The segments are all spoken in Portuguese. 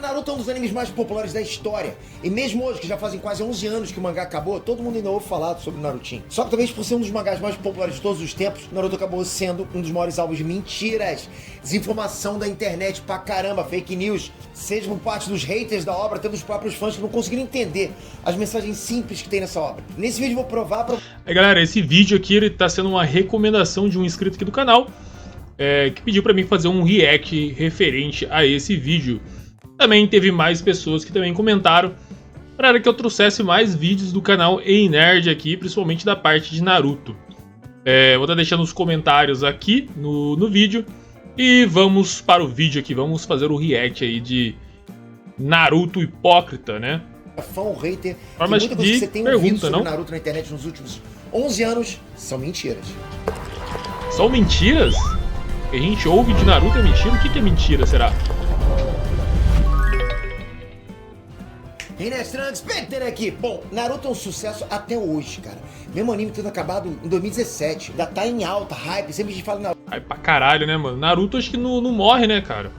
Naruto é um dos animes mais populares da história. E mesmo hoje, que já fazem quase 11 anos que o mangá acabou, todo mundo ainda ouve falar sobre o Narutinho. Só que talvez por ser um dos mangás mais populares de todos os tempos, Naruto acabou sendo um dos maiores álbuns de mentiras, desinformação da internet pra caramba, fake news, seja por parte dos haters da obra, até dos próprios fãs que não conseguiram entender as mensagens simples que tem nessa obra. Nesse vídeo eu vou provar pra... Galera, esse vídeo aqui ele tá sendo uma recomendação de um inscrito aqui do canal, que pediu pra mim fazer um react referente a esse vídeo. Também teve mais pessoas que também comentaram para que eu trouxesse mais vídeos do canal Ei Nerd aqui, principalmente da parte de Naruto. Vou estar deixando os comentários aqui no vídeo. E vamos para o vídeo aqui, vamos fazer o react aí de Naruto Hipócrita, né? Fã ou hater, Formas muita coisa de que você tem pergunta, ouvido sobre não? Naruto na internet nos últimos 11 anos são mentiras. São mentiras? O que a gente ouve de Naruto é mentira? O que é mentira, será? Hey, Trunks, Peter aqui. Bom, Naruto é um sucesso até hoje, cara. Mesmo anime tendo acabado em 2017. Ainda tá em alta, hype, sempre a gente fala Naruto. Ai, pra caralho, né, mano? Naruto acho que não morre, né, cara?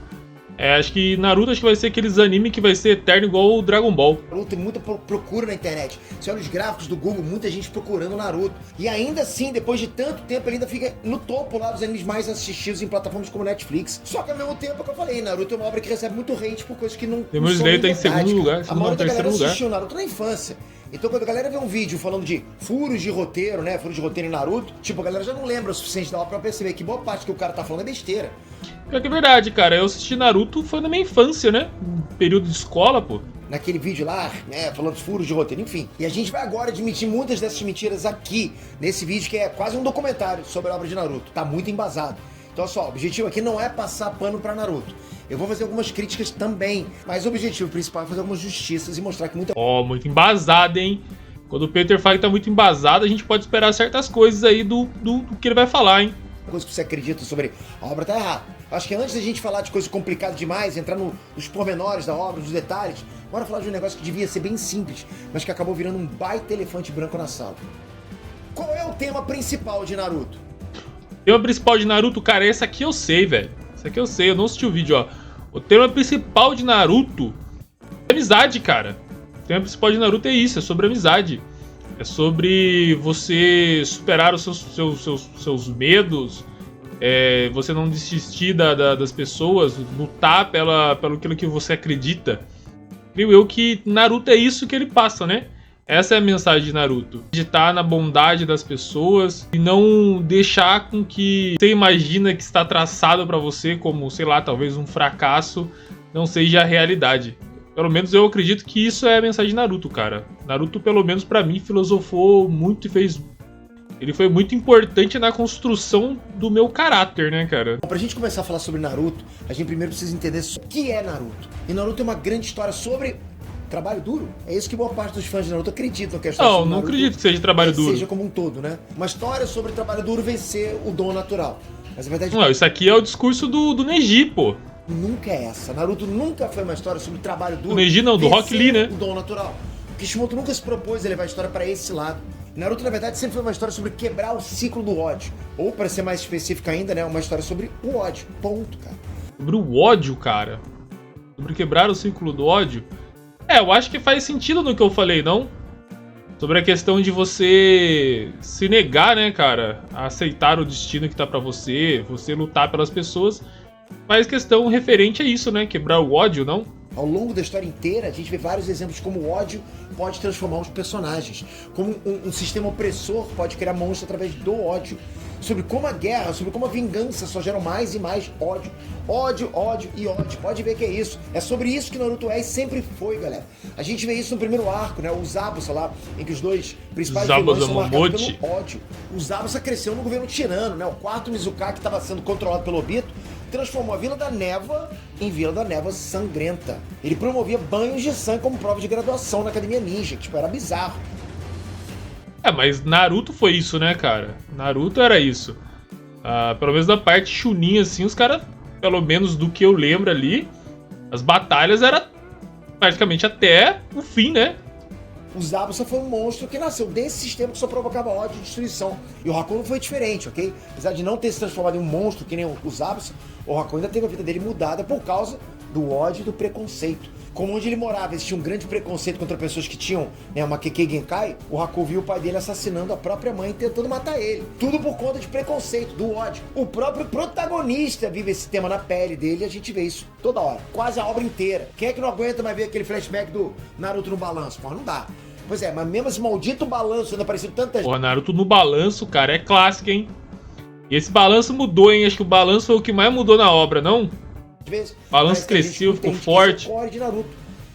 Acho que Naruto vai ser aqueles anime que vai ser eterno igual o Dragon Ball. Naruto tem muita procura na internet. Você olha os gráficos do Google, muita gente procurando Naruto. E ainda assim, depois de tanto tempo, ele ainda fica no topo lá dos animes mais assistidos em plataformas como Netflix. Só que ao mesmo tempo, é o que eu falei, Naruto é uma obra que recebe muito hate por coisas que não Demon não são Slayer tá em verdade, segundo cara. lugar, A maioria da galera terceiro lugar. assistiu Naruto na infância. Então quando a galera vê um vídeo falando de furos de roteiro, né, furos de roteiro em Naruto, tipo, a galera já não lembra o suficiente da obra pra perceber que boa parte que o cara tá falando é besteira. Pior que é verdade, cara. Eu assisti Naruto foi na minha infância, né? Período de escola, pô. Naquele vídeo lá, né, falando dos furos de roteiro, enfim. E a gente vai agora admitir muitas dessas mentiras aqui, nesse vídeo que é quase um documentário sobre a obra de Naruto. Tá muito embasado. Então, só, o objetivo aqui não é passar pano pra Naruto. Eu vou fazer algumas críticas também, mas o objetivo principal é fazer algumas justiças e mostrar que muita... Muito embasado, hein? Quando o Peter fala que tá muito embasado, a gente pode esperar certas coisas aí do que ele vai falar, hein? coisa que você acredita sobre a obra tá errado. Acho que antes da gente falar de coisa complicada demais, entrar nos pormenores da obra, nos detalhes, bora falar de um negócio que devia ser bem simples, mas que acabou virando um baita elefante branco na sala. Qual é o tema principal de Naruto? O tema principal de Naruto, cara, esse aqui eu sei, velho. Esse aqui eu sei, eu não assisti o vídeo, ó. O tema principal de Naruto é amizade, cara. O tema principal de Naruto é isso, é sobre amizade. É sobre você superar os seus medos, você não desistir das pessoas, lutar pelo aquilo que você acredita. Creio eu que Naruto é isso que ele passa, né? Essa é a mensagem de Naruto. Acreditar na bondade das pessoas e não deixar com que você imagina que está traçado pra você como, sei lá, talvez um fracasso, não seja a realidade. Pelo menos eu acredito que isso é a mensagem de Naruto, cara. Naruto, pelo menos pra mim, filosofou muito e fez... Ele foi muito importante na construção do meu caráter, né, cara? Bom, pra gente começar a falar sobre Naruto, a gente primeiro precisa entender o que é Naruto. E Naruto é uma grande história sobre trabalho duro. É isso que boa parte dos fãs de Naruto acreditam que é a história sobre Naruto. Não acredito que seja trabalho duro. Seja como um todo, né? Uma história sobre trabalho duro vencer o dom natural. Mas a verdade não, isso aqui é o discurso do Neji, pô. Nunca é essa. Naruto nunca foi uma história sobre trabalho duro. Do Neji não, do Rock Lee, né? O dom natural. Kishimoto nunca se propôs a levar a história para esse lado. Naruto, na verdade, sempre foi uma história sobre quebrar o ciclo do ódio. Ou, para ser mais específico ainda, né, uma história sobre o ódio. Ponto, cara. Sobre o ódio, cara? Sobre quebrar o ciclo do ódio? Eu acho que faz sentido no que eu falei, não? Sobre a questão de você se negar, né, cara? A aceitar o destino que tá pra você lutar pelas pessoas. Mas questão referente a isso, né? Quebrar o ódio, não? Ao longo da história inteira, a gente vê vários exemplos de como o ódio pode transformar os personagens. Como um sistema opressor pode criar monstros através do ódio. Sobre como a guerra, sobre como a vingança só geram mais e mais ódio. Ódio, ódio e ódio. Pode ver que é isso. É sobre isso que Naruto é e sempre foi, galera. A gente vê isso no primeiro arco, né? O Zabuza lá, em que os dois principais vilões são marcados pelo ódio. O Zabuza cresceu no governo tirano, né? O quarto Mizukage, que estava sendo controlado pelo Obito, transformou a Vila da Névoa em Vila da Névoa sangrenta. Ele promovia banhos de sangue como prova de graduação na Academia Ninja, que tipo, era bizarro. Mas Naruto foi isso, né, cara? Naruto era isso. Pelo menos da parte Chunin, assim, os caras, pelo menos do que eu lembro ali, as batalhas eram praticamente até o fim, né? O Zabuza foi um monstro que nasceu desse sistema que só provocava ódio e destruição. E o Hakuno foi diferente, ok? Apesar de não ter se transformado em um monstro que nem o Zabuza, o Hakuno ainda teve a vida dele mudada por causa do ódio e do preconceito. Como onde ele morava existia um grande preconceito contra pessoas que tinham, né, uma Kekkei Genkai, o Haku viu o pai dele assassinando a própria mãe, tentando matar ele. Tudo por conta de preconceito, do ódio. O próprio protagonista vive esse tema na pele dele e a gente vê isso toda hora. Quase a obra inteira. Quem é que não aguenta mais ver aquele flashback do Naruto no balanço? Pô, não dá. Pois é, mas mesmo esse maldito balanço ainda apareceu tanta gente. Porra, Naruto no balanço, cara, é clássico, hein? E esse balanço mudou, hein? Acho que o balanço foi o que mais mudou na obra, não? Vezes, balanço cresceu, ficou forte. O ódio de Naruto.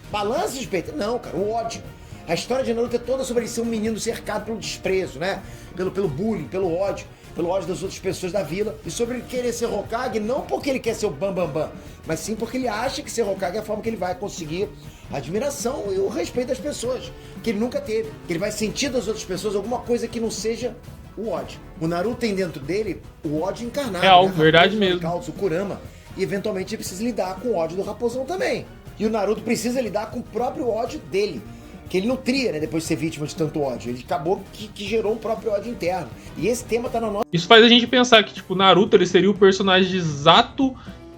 Balanço de respeito? Não, cara, o ódio. A história de Naruto é toda sobre ele ser um menino cercado pelo desprezo, né? Pelo bullying, pelo ódio das outras pessoas da vila. E sobre ele querer ser Hokage, não porque ele quer ser o Bambambam, mas sim porque ele acha que ser Hokage é a forma que ele vai conseguir a admiração e o respeito das pessoas, que ele nunca teve. Que ele vai sentir das outras pessoas alguma coisa que não seja o ódio. O Naruto tem dentro dele o ódio encarnado. Real, né? verdade mesmo. O Kurama. E eventualmente ele precisa lidar com o ódio do Raposão também. E o Naruto precisa lidar com o próprio ódio dele, que ele nutria, né, depois de ser vítima de tanto ódio. Ele acabou que gerou um próprio ódio interno. E esse tema tá no nosso... Isso faz a gente pensar que, tipo, Naruto ele seria o personagem exato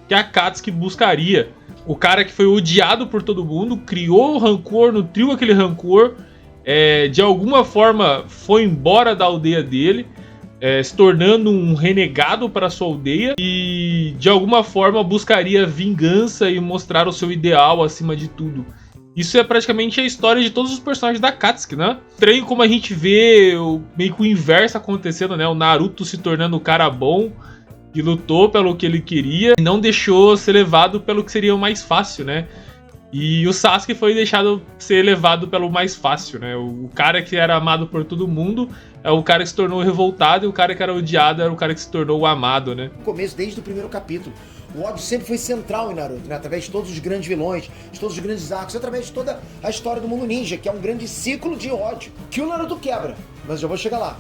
que a Akatsuki buscaria. O cara que foi odiado por todo mundo, criou o rancor, nutriu aquele rancor, de alguma forma foi embora da aldeia dele, se tornando um renegado para sua aldeia e de alguma forma buscaria vingança e mostrar o seu ideal acima de tudo. Isso é praticamente a história de todos os personagens da Akatsuki, né? Estranho como a gente vê meio que o inverso acontecendo, né? O Naruto se tornando o cara bom, que lutou pelo que ele queria e não deixou ser levado pelo que seria o mais fácil, né? E o Sasuke foi deixado ser levado pelo mais fácil, né? O cara que era amado por todo mundo é o cara que se tornou revoltado e o cara que era odiado era o cara que se tornou o amado, né? No começo, desde o primeiro capítulo, o ódio sempre foi central em Naruto, né? Através de todos os grandes vilões, de todos os grandes arcos, através de toda a história do mundo ninja, que é um grande ciclo de ódio, que o Naruto quebra. Mas já vou chegar lá.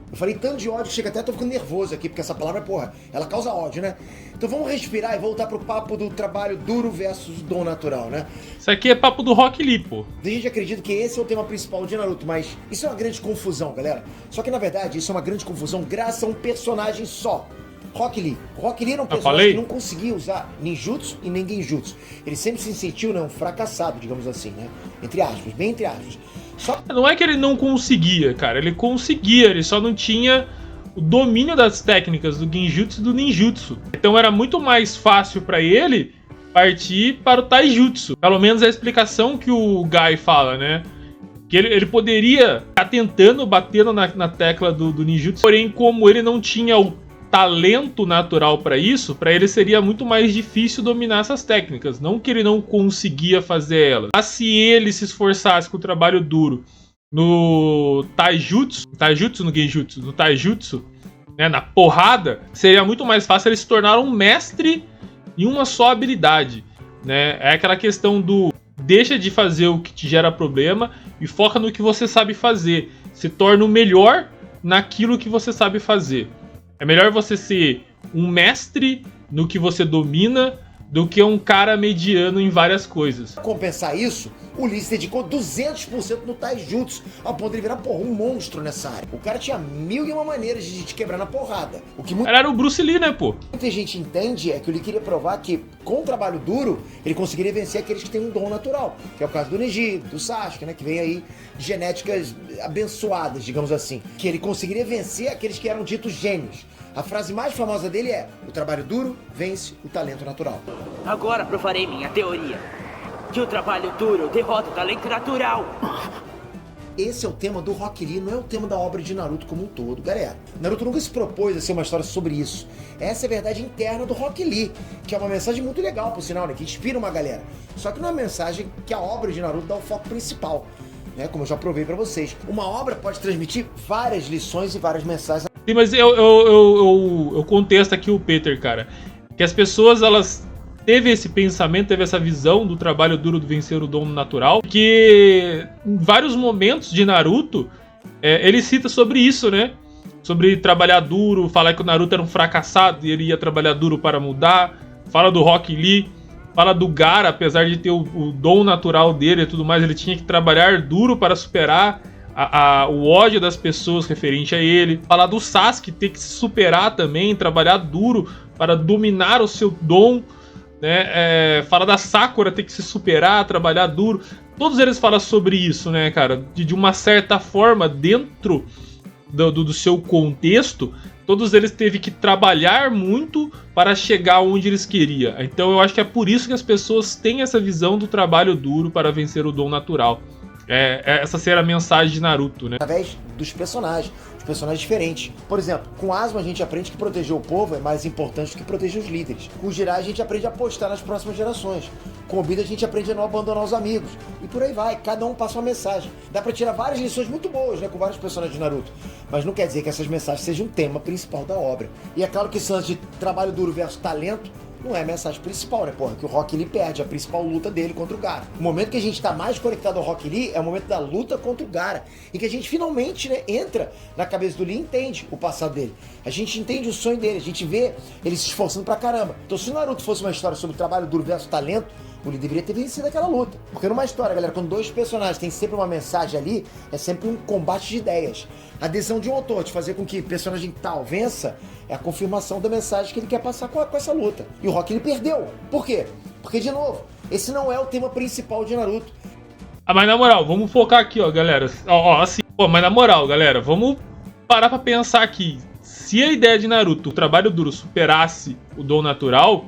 Eu falei tanto de ódio que chega até tô ficando nervoso aqui, porque essa palavra, porra, ela causa ódio, né? Então vamos respirar e voltar pro papo do trabalho duro versus dom natural, né? Isso aqui é papo do Rock Lee, pô. A gente acredita que esse é o tema principal de Naruto, mas isso é uma grande confusão, galera. Só que na verdade isso é uma grande confusão graças a um personagem só. Rock Lee. Rock Lee era um personagem que não conseguia usar ninjutsu e nem genjutsu. Ele sempre se sentiu, né, um fracassado, digamos assim, né? Entre aspas, bem entre aspas. Não é que ele não conseguia, cara. Ele conseguia, ele só não tinha o domínio das técnicas do genjutsu e do ninjutsu. Então era muito mais fácil pra ele partir para o taijutsu. Pelo menos é a explicação que o Guy fala, né? Que ele poderia estar tentando, batendo na tecla do ninjutsu, porém como ele não tinha o talento natural para isso, para ele seria muito mais difícil dominar essas técnicas. Não que ele não conseguia fazer elas, mas se ele se esforçasse com o trabalho duro no taijutsu, no genjutsu, no taijutsu, né, na porrada, seria muito mais fácil ele se tornar um mestre em uma só habilidade, né? É aquela questão do deixa de fazer o que te gera problema e foca no que você sabe fazer. Se torna o melhor naquilo que você sabe fazer. É melhor você ser um mestre no que você domina do que um cara mediano em várias coisas. Pra compensar isso, o Lee se dedicou 200% no taijutsu, ao ponto de ele virar, porra, um monstro nessa área. O cara tinha 1001 maneiras de te quebrar na porrada. O que era o Bruce Lee, né, pô? Muita gente entende é que o Lee queria provar que, com o trabalho duro, ele conseguiria vencer aqueles que têm um dom natural. Que é o caso do Neji, do Sasuke, né, que vem aí de genéticas abençoadas, digamos assim. Que ele conseguiria vencer aqueles que eram ditos gênios. A frase mais famosa dele é: o trabalho duro vence o talento natural. Agora provarei minha teoria, que o trabalho duro derrota o talento natural. Esse é o tema do Rock Lee, não é o tema da obra de Naruto como um todo, galera. Naruto nunca se propôs a ser uma história sobre isso. Essa é a verdade interna do Rock Lee, que é uma mensagem muito legal, por sinal, né, que inspira uma galera. Só que não é uma mensagem que a obra de Naruto dá o foco principal, né, como eu já provei pra vocês. Uma obra pode transmitir várias lições e várias mensagens. Sim, mas eu contesto aqui o Peter, cara. Que as pessoas, elas teve esse pensamento, teve essa visão do trabalho duro de vencer o dom natural, que em vários momentos de Naruto, ele cita sobre isso, né? Sobre trabalhar duro, falar que o Naruto era um fracassado e ele ia trabalhar duro para mudar. Fala do Rock Lee, fala do Gaara, apesar de ter o dom natural dele e tudo mais, ele tinha que trabalhar duro para superar o ódio das pessoas referente a ele. Falar do Sasuke ter que se superar também, trabalhar duro para dominar o seu dom, né? Fala da Sakura ter que se superar, trabalhar duro. Todos eles falam sobre isso, né, cara? De uma certa forma, dentro do seu contexto, todos eles teve que trabalhar muito para chegar onde eles queriam. Então eu acho que é por isso que as pessoas têm essa visão do trabalho duro para vencer o dom natural. Essa seria a mensagem de Naruto, né? Através dos personagens diferentes. Por exemplo, com Asuma a gente aprende que proteger o povo é mais importante do que proteger os líderes. Com o Jiraiya a gente aprende a apostar nas próximas gerações. Com o Obito a gente aprende a não abandonar os amigos. E por aí vai, cada um passa uma mensagem. Dá pra tirar várias lições muito boas, né, com vários personagens de Naruto. Mas não quer dizer que essas mensagens sejam um tema principal da obra. E é claro que esse lance de trabalho duro versus talento não é a mensagem principal, né, porra? Que o Rock Lee perde a principal luta dele contra o Gaara. O momento que a gente tá mais conectado ao Rock Lee é o momento da luta contra o Gaara. E que a gente finalmente, né, entra na cabeça do Lee e entende o passado dele. A gente entende o sonho dele, a gente vê ele se esforçando pra caramba. Então se o Naruto fosse uma história sobre trabalho duro versus talento, o Lee deveria ter vencido aquela luta. Porque numa história, galera, quando dois personagens têm sempre uma mensagem ali, é sempre um combate de ideias. A decisão de um autor de fazer com que o personagem tal vença é a confirmação da mensagem que ele quer passar com essa luta. E o Rock ele perdeu. Por quê? Porque, de novo, esse não é o tema principal de Naruto. Mas na moral, vamos focar aqui, ó, galera. Mas na moral, galera, vamos parar pra pensar aqui. Se a ideia de Naruto, o trabalho duro, superasse o dom natural,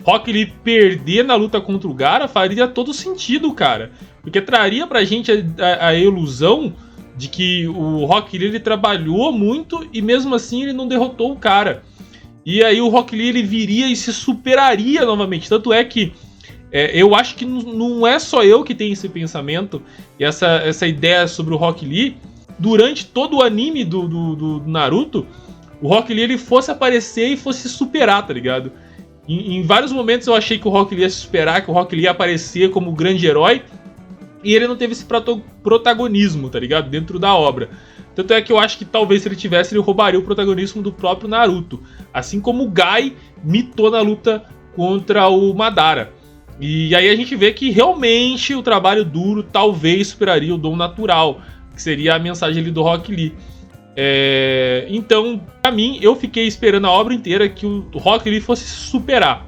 Rock Lee perder na luta contra o Gaara faria todo sentido, cara. Porque traria pra gente a ilusão de que o Rock Lee ele trabalhou muito e mesmo assim ele não derrotou o cara. E aí o Rock Lee ele viria e se superaria novamente. Tanto é que eu acho que não é só eu que tenho esse pensamento e essa ideia sobre o Rock Lee. Durante todo o anime do Naruto, o Rock Lee ele fosse aparecer e fosse superar, tá ligado? Em vários momentos eu achei que o Rock Lee ia se superar, que o Rock Lee ia aparecer como o grande herói. E ele não teve esse protagonismo, tá ligado? Dentro da obra. Tanto é que eu acho que talvez se ele tivesse, ele roubaria o protagonismo do próprio Naruto. Assim como o Gai mitou na luta contra o Madara. E aí a gente vê que realmente o trabalho duro talvez superaria o dom natural. Que seria a mensagem ali do Rock Lee. Então, pra mim, eu fiquei esperando a obra inteira que o Rock Lee fosse superar.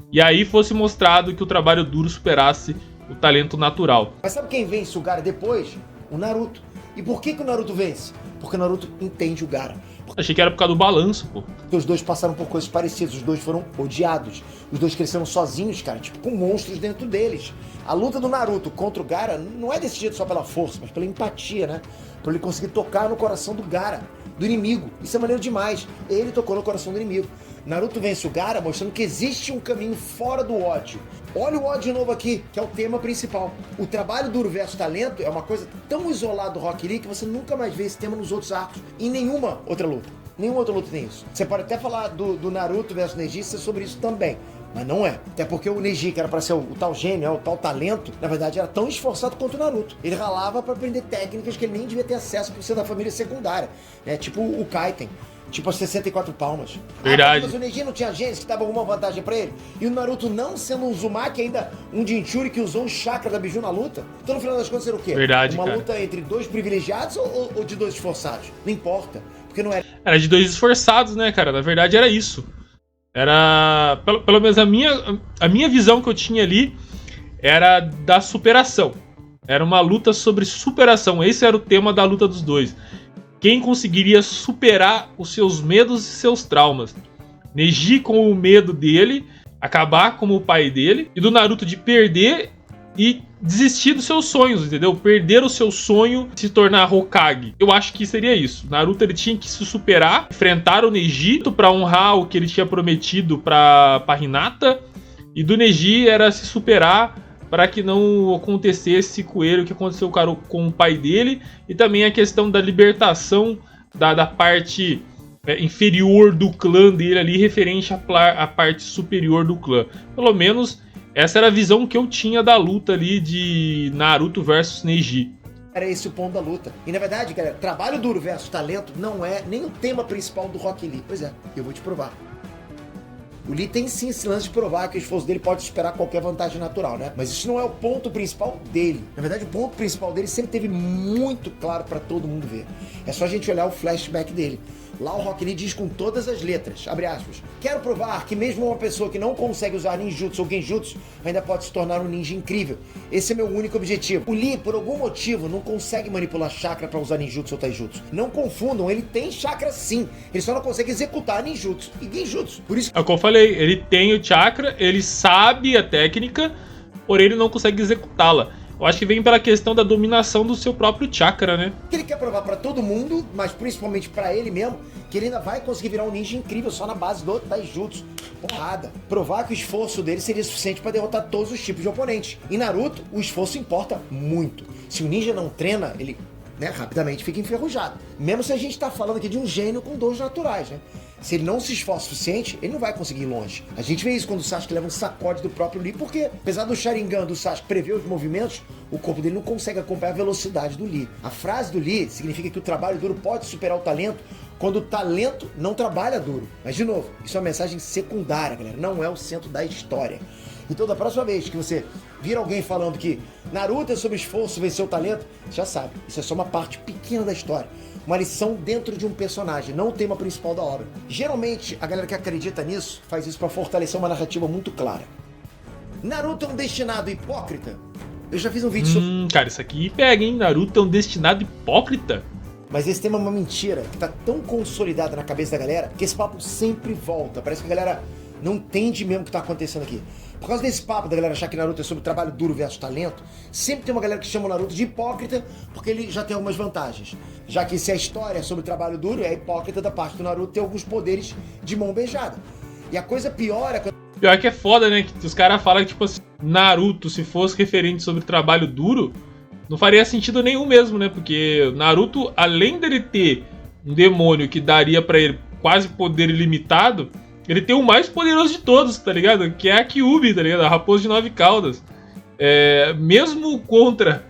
E aí fosse mostrado que o trabalho duro superasse o talento natural. Mas sabe quem vence o Gaara depois? O Naruto. E por que o Naruto vence? Porque o Naruto entende o Gaara. Achei que era por causa do balanço, pô. Porque os dois passaram por coisas parecidas, os dois foram odiados. Os dois cresceram sozinhos, cara, tipo com monstros dentro deles. A luta do Naruto contra o Gaara não é decidido só pela força, mas pela empatia, né? Pra ele conseguir tocar no coração do Gaara, do inimigo. Isso é maneiro demais. Ele tocou no coração do inimigo. Naruto vence o Gaara mostrando que existe um caminho fora do ódio. Olha o ódio novo aqui, que é o tema principal. O trabalho duro versus talento é uma coisa tão isolada do Rock Lee que você nunca mais vê esse tema nos outros arcos. Em nenhuma outra luta. Nenhuma outra luta tem isso. Você pode até falar do Naruto versus Neji sobre isso também. Mas não é. Até porque o Neji, que era pra ser o tal gênio, o tal talento, na verdade era tão esforçado quanto o Naruto. Ele ralava pra aprender técnicas que ele nem devia ter acesso por ser da família secundária. Né? Tipo o Kaiten. Tipo as 64 palmas. Verdade. Mas o Neji não tinha genes que dava alguma vantagem pra ele. E o Naruto não sendo um Uzumaki, ainda um Jinchuri que usou o chakra da Biju na luta. Então no final das contas era o quê? Verdade, uma cara. luta entre dois privilegiados ou de dois esforçados? Não importa. Porque não era. Era de dois esforçados, né, cara? Na verdade era isso. Era... Pelo menos a minha visão que eu tinha ali era da superação. Era uma luta sobre superação. Esse era o tema da luta dos dois. Quem conseguiria superar os seus medos e seus traumas. Neji com o medo dele, acabar como o pai dele. E do Naruto de perder e desistir dos seus sonhos, entendeu? Perder o seu sonho de se tornar Hokage. Eu acho que seria isso. Naruto ele tinha que se superar, enfrentar o Neji pra honrar o que ele tinha prometido pra Hinata. E do Neji era se superar para que não acontecesse com ele o que aconteceu com o pai dele. E também a questão da libertação da parte inferior do clã dele ali, referente à parte superior do clã. Pelo menos essa era a visão que eu tinha da luta ali de Naruto versus Neji. Era esse o ponto da luta. E na verdade, galera, trabalho duro versus talento não é nem o tema principal do Rock Lee. Pois é, eu vou te provar. O Lee tem sim esse lance de provar que o esforço dele pode superar qualquer vantagem natural, né? Mas isso não é o ponto principal dele. Na verdade, o ponto principal dele sempre teve muito claro pra todo mundo ver. É só a gente olhar o flashback dele. Lá o Rock Lee diz com todas as letras, abre aspas, quero provar que mesmo uma pessoa que não consegue usar ninjutsu ou genjutsu ainda pode se tornar um ninja incrível. Esse é meu único objetivo. O Lee, por algum motivo, não consegue manipular chakra pra usar ninjutsu ou taijutsu. Não confundam, ele tem chakra sim, ele só não consegue executar ninjutsu e genjutsu. Por isso É como eu falei, ele tem o chakra, ele sabe a técnica, porém ele não consegue executá-la. Eu acho que vem pela questão da dominação do seu próprio chakra, né? que ele quer provar pra todo mundo, mas principalmente pra ele mesmo, que ele ainda vai conseguir virar um ninja incrível só na base do taijutsu. Porrada. Provar que o esforço dele seria suficiente pra derrotar todos os tipos de oponentes. Em Naruto, o esforço importa muito. Se o ninja não treina, ele rapidamente fica enferrujado. Mesmo se a gente tá falando aqui de um gênio com dons naturais, né? Se ele não se esforça o suficiente, ele não vai conseguir ir longe. A gente vê isso quando o Sasuke leva um sacode do próprio Lee, porque apesar do Sharingan do Sasuke prever os movimentos, o corpo dele não consegue acompanhar a velocidade do Lee. A frase do Lee significa que o trabalho duro pode superar o talento quando o talento não trabalha duro. Mas, de novo, isso é uma mensagem secundária, galera. Não é o centro da história. Então, da próxima vez que você vir alguém falando que Naruto é sobre esforço, venceu o talento, já sabe, isso é só uma parte pequena da história. Uma lição dentro de um personagem, não o tema principal da obra. Geralmente, a galera que acredita nisso faz isso pra fortalecer uma narrativa muito clara. Naruto é um destinado hipócrita? Eu já fiz um vídeo sobre... Cara, isso aqui pega, hein? Naruto é um destinado hipócrita? Mas esse tema é uma mentira que tá tão consolidada na cabeça da galera que esse papo sempre volta. Parece que a galera não entende mesmo o que tá acontecendo aqui. Por causa desse papo da galera achar que Naruto é sobre trabalho duro versus talento, sempre tem uma galera que chama o Naruto de hipócrita porque ele já tem algumas vantagens. Já que se a história é sobre trabalho duro, é hipócrita da parte do Naruto ter alguns poderes de mão beijada. E a coisa pior é quando... Pior que é foda, né? Que os caras falam que, tipo assim, Naruto, se fosse referente sobre trabalho duro, não faria sentido nenhum mesmo, né? Porque Naruto, além dele ter um demônio que daria pra ele quase poder ilimitado, ele tem o mais poderoso de todos, tá ligado? Que é a Kyuubi, tá ligado? A raposa de 9 caudas. Mesmo contra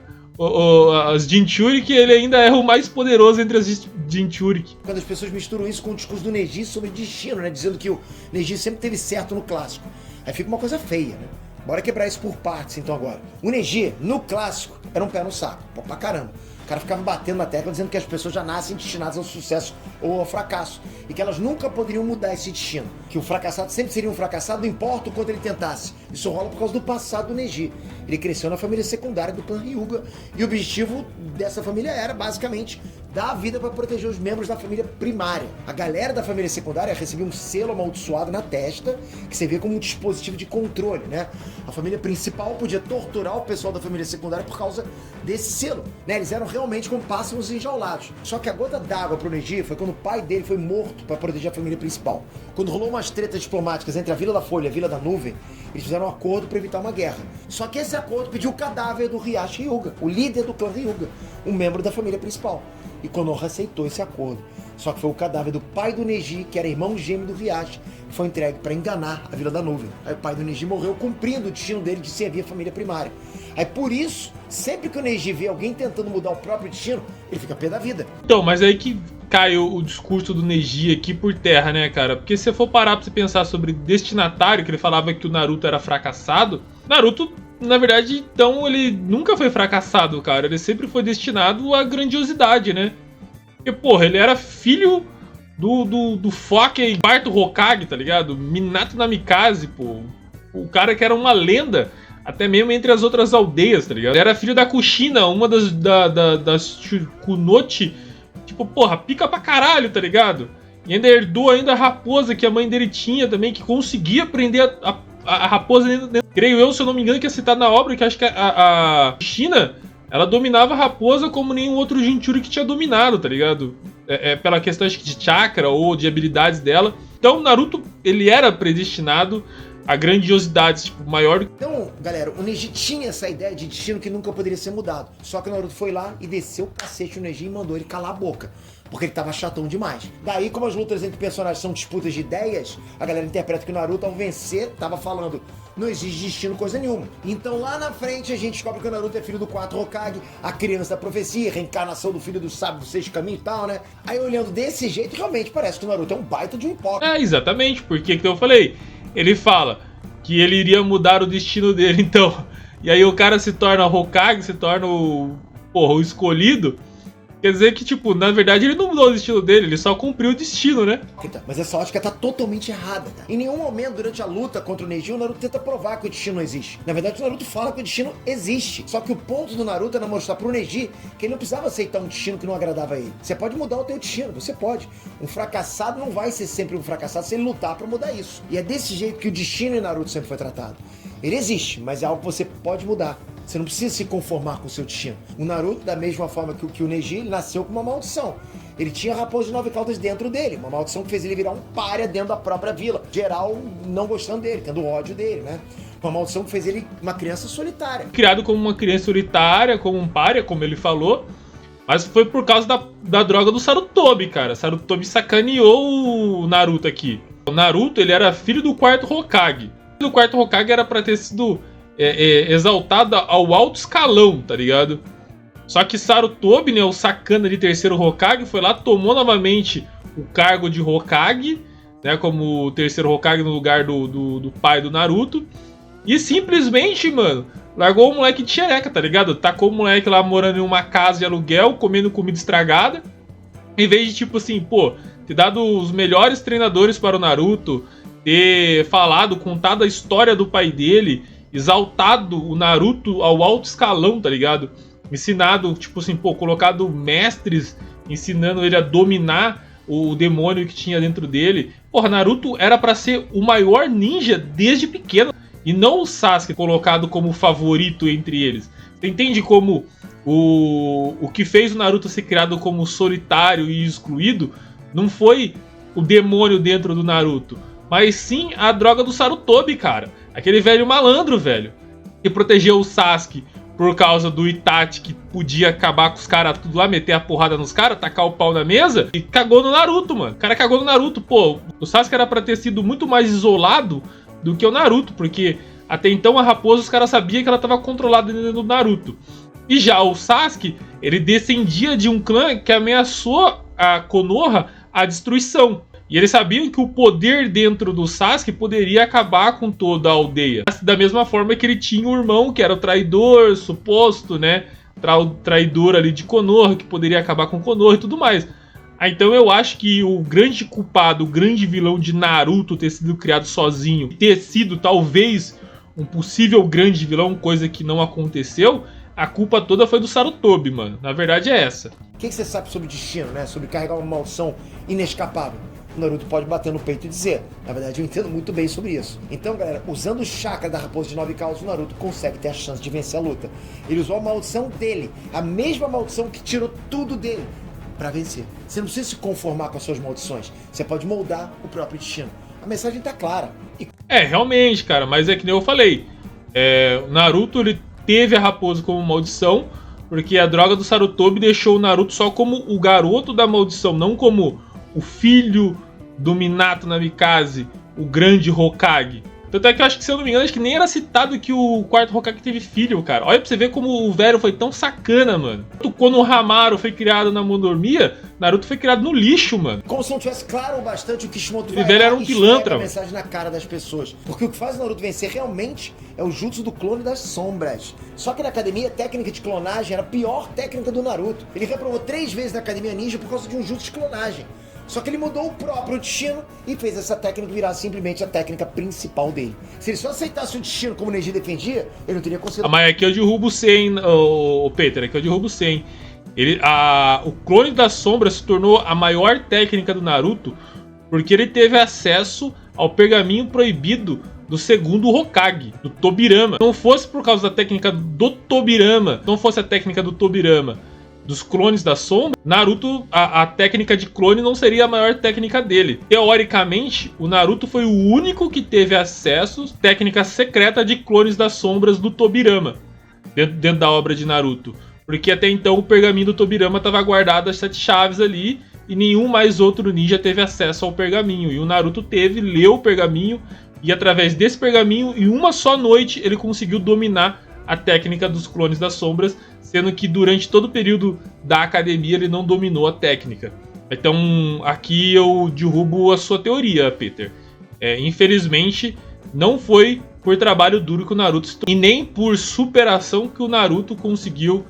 as Jinchuriki, ele ainda é o mais poderoso entre as Jinchuriki. Quando as pessoas misturam isso com o discurso do Neji sobre destino, né? Dizendo que o Neji sempre teve certo no clássico. Aí fica uma coisa feia, né? Bora quebrar isso por partes, então, agora. O Neji, no clássico, era um pé no saco. Pô, pra caramba. O cara ficava batendo na tecla dizendo que as pessoas já nascem destinadas ao sucesso ou ao fracasso. E que elas nunca poderiam mudar esse destino. Que o fracassado sempre seria um fracassado, não importa o quanto ele tentasse. Isso rola por causa do passado do Neji. Ele cresceu na família secundária do clã Hyuga. E o objetivo dessa família era, basicamente, dar a vida para proteger os membros da família primária. A galera da família secundária recebia um selo amaldiçoado na testa, que servia como um dispositivo de controle, né? A família principal podia torturar o pessoal da família secundária por causa desse selo, né? Eles eram realmente como pássaros enjaulados. Só que a gota d'água pro Neji foi quando o pai dele foi morto para proteger a família principal. Quando rolou umas tretas diplomáticas entre a Vila da Folha e a Vila da Nuvem, eles fizeram um acordo para evitar uma guerra. Só que esse acordo pediu o cadáver do Heihachi Hyuga, o líder do clã Hyuga, um membro da família principal. E Konoha aceitou esse acordo. Só que foi o cadáver do pai do Neji, que era irmão gêmeo do Heihachi, que foi entregue para enganar a Vila da Nuvem. Aí o pai do Neji morreu cumprindo o destino dele de servir a família primária. Aí por isso, sempre que o Neji vê alguém tentando mudar o próprio destino, ele fica pé da vida. Então, mas aí que cai o discurso do Neji aqui por terra, né, cara? Porque se você for parar pra você pensar sobre destinatário, que ele falava que o Naruto era fracassado, Naruto, na verdade, então, ele nunca foi fracassado, cara. Ele sempre foi destinado à grandiosidade, né? Porque, porra, ele era filho do fucking quarto Hokage, tá ligado? Minato Namikaze, pô. O cara que era uma lenda, até mesmo entre as outras aldeias, tá ligado? Ele era filho da Kushina, uma das Kunochi. Tipo, porra, pica pra caralho, tá ligado? E ainda herdou ainda a raposa que a mãe dele tinha também, que conseguia prender a raposa dentro. Creio eu, se eu não me engano, que é citado na obra, que acho que a China, ela dominava a raposa como nenhum outro Jinchuriki que tinha dominado, tá ligado? Pela questão acho que de chakra ou de habilidades dela. Então, Naruto, ele era predestinado a grandiosidades, tipo, maior. Então, galera, o Neji tinha essa ideia de destino que nunca poderia ser mudado. Só que o Naruto foi lá e desceu o cacete no Neji e mandou ele calar a boca. Porque ele tava chatão demais. Daí, como as lutas entre personagens são disputas de ideias, a galera interpreta que o Naruto, ao vencer, tava falando: não existe destino coisa nenhuma. Então, lá na frente, a gente descobre que o Naruto é filho do 4 Hokage, a criança da profecia, reencarnação do filho do sábio do sexto caminho e tal, né? Aí, olhando desse jeito, realmente parece que o Naruto é um baita de um hipócrita. Exatamente. Porque que eu falei? Ele fala que ele iria mudar o destino dele, então. E aí o cara se torna Hokage, se torna o escolhido. Quer dizer que, tipo, na verdade ele não mudou o destino dele, ele só cumpriu o destino, né? Mas essa ótica tá totalmente errada, cara. Em nenhum momento durante a luta contra o Neji, o Naruto tenta provar que o destino não existe. Na verdade, o Naruto fala que o destino existe. Só que o ponto do Naruto era mostrar pro Neji que ele não precisava aceitar um destino que não agradava a ele. Você pode mudar o teu destino, você pode. Um fracassado não vai ser sempre um fracassado se ele lutar pra mudar isso. E é desse jeito que o destino em Naruto sempre foi tratado. Ele existe, mas é algo que você pode mudar. Você não precisa se conformar com o seu destino. O Naruto, da mesma forma que o Neji, ele nasceu com uma maldição. Ele tinha a raposa de 9 caudas dentro dele. Uma maldição que fez ele virar um pária dentro da própria vila. Geral não gostando dele, tendo ódio dele, né? Uma maldição que fez ele uma criança solitária. Criado como uma criança solitária, como um pária, como ele falou. Mas foi por causa da droga do Sarutobi, cara. Sarutobi sacaneou o Naruto aqui. O Naruto, ele era filho do quarto Hokage. O quarto Hokage era pra ter sido exaltado ao alto escalão, tá ligado? Só que Sarutobi, né, o sacana de terceiro Hokage, foi lá, tomou novamente o cargo de Hokage, né, como o terceiro Hokage no lugar do pai do Naruto. E simplesmente, mano, largou o moleque de xereca, tá ligado? Tacou o moleque lá morando em uma casa de aluguel, comendo comida estragada. Em vez de, tipo assim, pô, ter dado os melhores treinadores para o Naruto, ter falado, contado a história do pai dele, exaltado o Naruto ao alto escalão, tá ligado? Ensinado, tipo assim, pô, colocado mestres ensinando ele a dominar o demônio que tinha dentro dele. Porra, Naruto era pra ser o maior ninja desde pequeno. E não o Sasuke colocado como favorito entre eles. Você entende como o que fez o Naruto ser criado como solitário e excluído não foi o demônio dentro do Naruto, mas sim a droga do Sarutobi, cara. Aquele velho malandro, velho, que protegeu o Sasuke por causa do Itachi, que podia acabar com os caras tudo lá, meter a porrada nos caras, tacar o pau na mesa, e cagou no Naruto, mano. O cara cagou no Naruto, pô. O Sasuke era pra ter sido muito mais isolado do que o Naruto, porque até então a raposa, os caras sabiam que ela estava controlada dentro do Naruto. E já o Sasuke, ele descendia de um clã que ameaçou a Konoha à destruição. E eles sabiam que o poder dentro do Sasuke poderia acabar com toda a aldeia. Da mesma forma que ele tinha um irmão que era o traidor, suposto, né? Traidor ali de Konoha, que poderia acabar com Konoha e tudo mais. Então eu acho que o grande culpado, o grande vilão de Naruto ter sido criado sozinho, ter sido talvez um possível grande vilão, coisa que não aconteceu, a culpa toda foi do Sarutobi, mano. Na verdade é essa. O que você sabe sobre destino, né? Sobre carregar uma maldição inescapável? O Naruto pode bater no peito e dizer. Na verdade, eu entendo muito bem sobre isso. Então, galera, usando o chakra da raposa de 9 caudas, o Naruto consegue ter a chance de vencer a luta. Ele usou a maldição dele, a mesma maldição que tirou tudo dele, pra vencer. Você não precisa se conformar com as suas maldições. Você pode moldar o próprio destino. A mensagem tá clara. Realmente, cara, mas é que nem eu falei. O Naruto, ele teve a raposa como maldição, porque a droga do Sarutobi deixou o Naruto só como o garoto da maldição, não como o filho do Minato Namikaze, o grande Hokage. Tanto é que eu acho que, se eu não me engano, acho que nem era citado que o quarto Hokage teve filho, cara. Olha pra você ver como o velho foi tão sacana, mano. Quando o Hamaru foi criado na Mondormia, Naruto foi criado no lixo, mano. Como se não tivesse claro o bastante o Kishimoto vai velho era um pilantra, a mensagem na cara das pessoas. Porque o que faz o Naruto vencer realmente é o jutsu do clone das sombras. Só que na academia, a técnica de clonagem era a pior técnica do Naruto. Ele reprovou 3 vezes na academia ninja por causa de um jutsu de clonagem. Só que ele mudou o próprio destino e fez essa técnica virar simplesmente a técnica principal dele. Se ele só aceitasse o destino como o Neji defendia, ele não teria conseguido. Mas aqui eu derrubo 100, o Peter, aqui eu derrubo 100. O clone da sombra se tornou a maior técnica do Naruto porque ele teve acesso ao pergaminho proibido do segundo Hokage, do Tobirama. Se não fosse por causa da técnica do Tobirama, não fosse a técnica do Tobirama, dos clones da sombra, Naruto, a técnica de clone não seria a maior técnica dele. Teoricamente, o Naruto foi o único que teve acesso à técnica secreta de clones das sombras do Tobirama, dentro da obra de Naruto. Porque até então o pergaminho do Tobirama estava guardado as 7 chaves ali, e nenhum mais outro ninja teve acesso ao pergaminho. E o Naruto leu o pergaminho, e através desse pergaminho, em uma só noite, ele conseguiu dominar a técnica dos clones das sombras, sendo que durante todo o período da academia ele não dominou a técnica. Então aqui eu derrubo a sua teoria, Peter. Infelizmente não foi por trabalho duro que o Naruto se tornou, e nem por superação que o Naruto conseguiu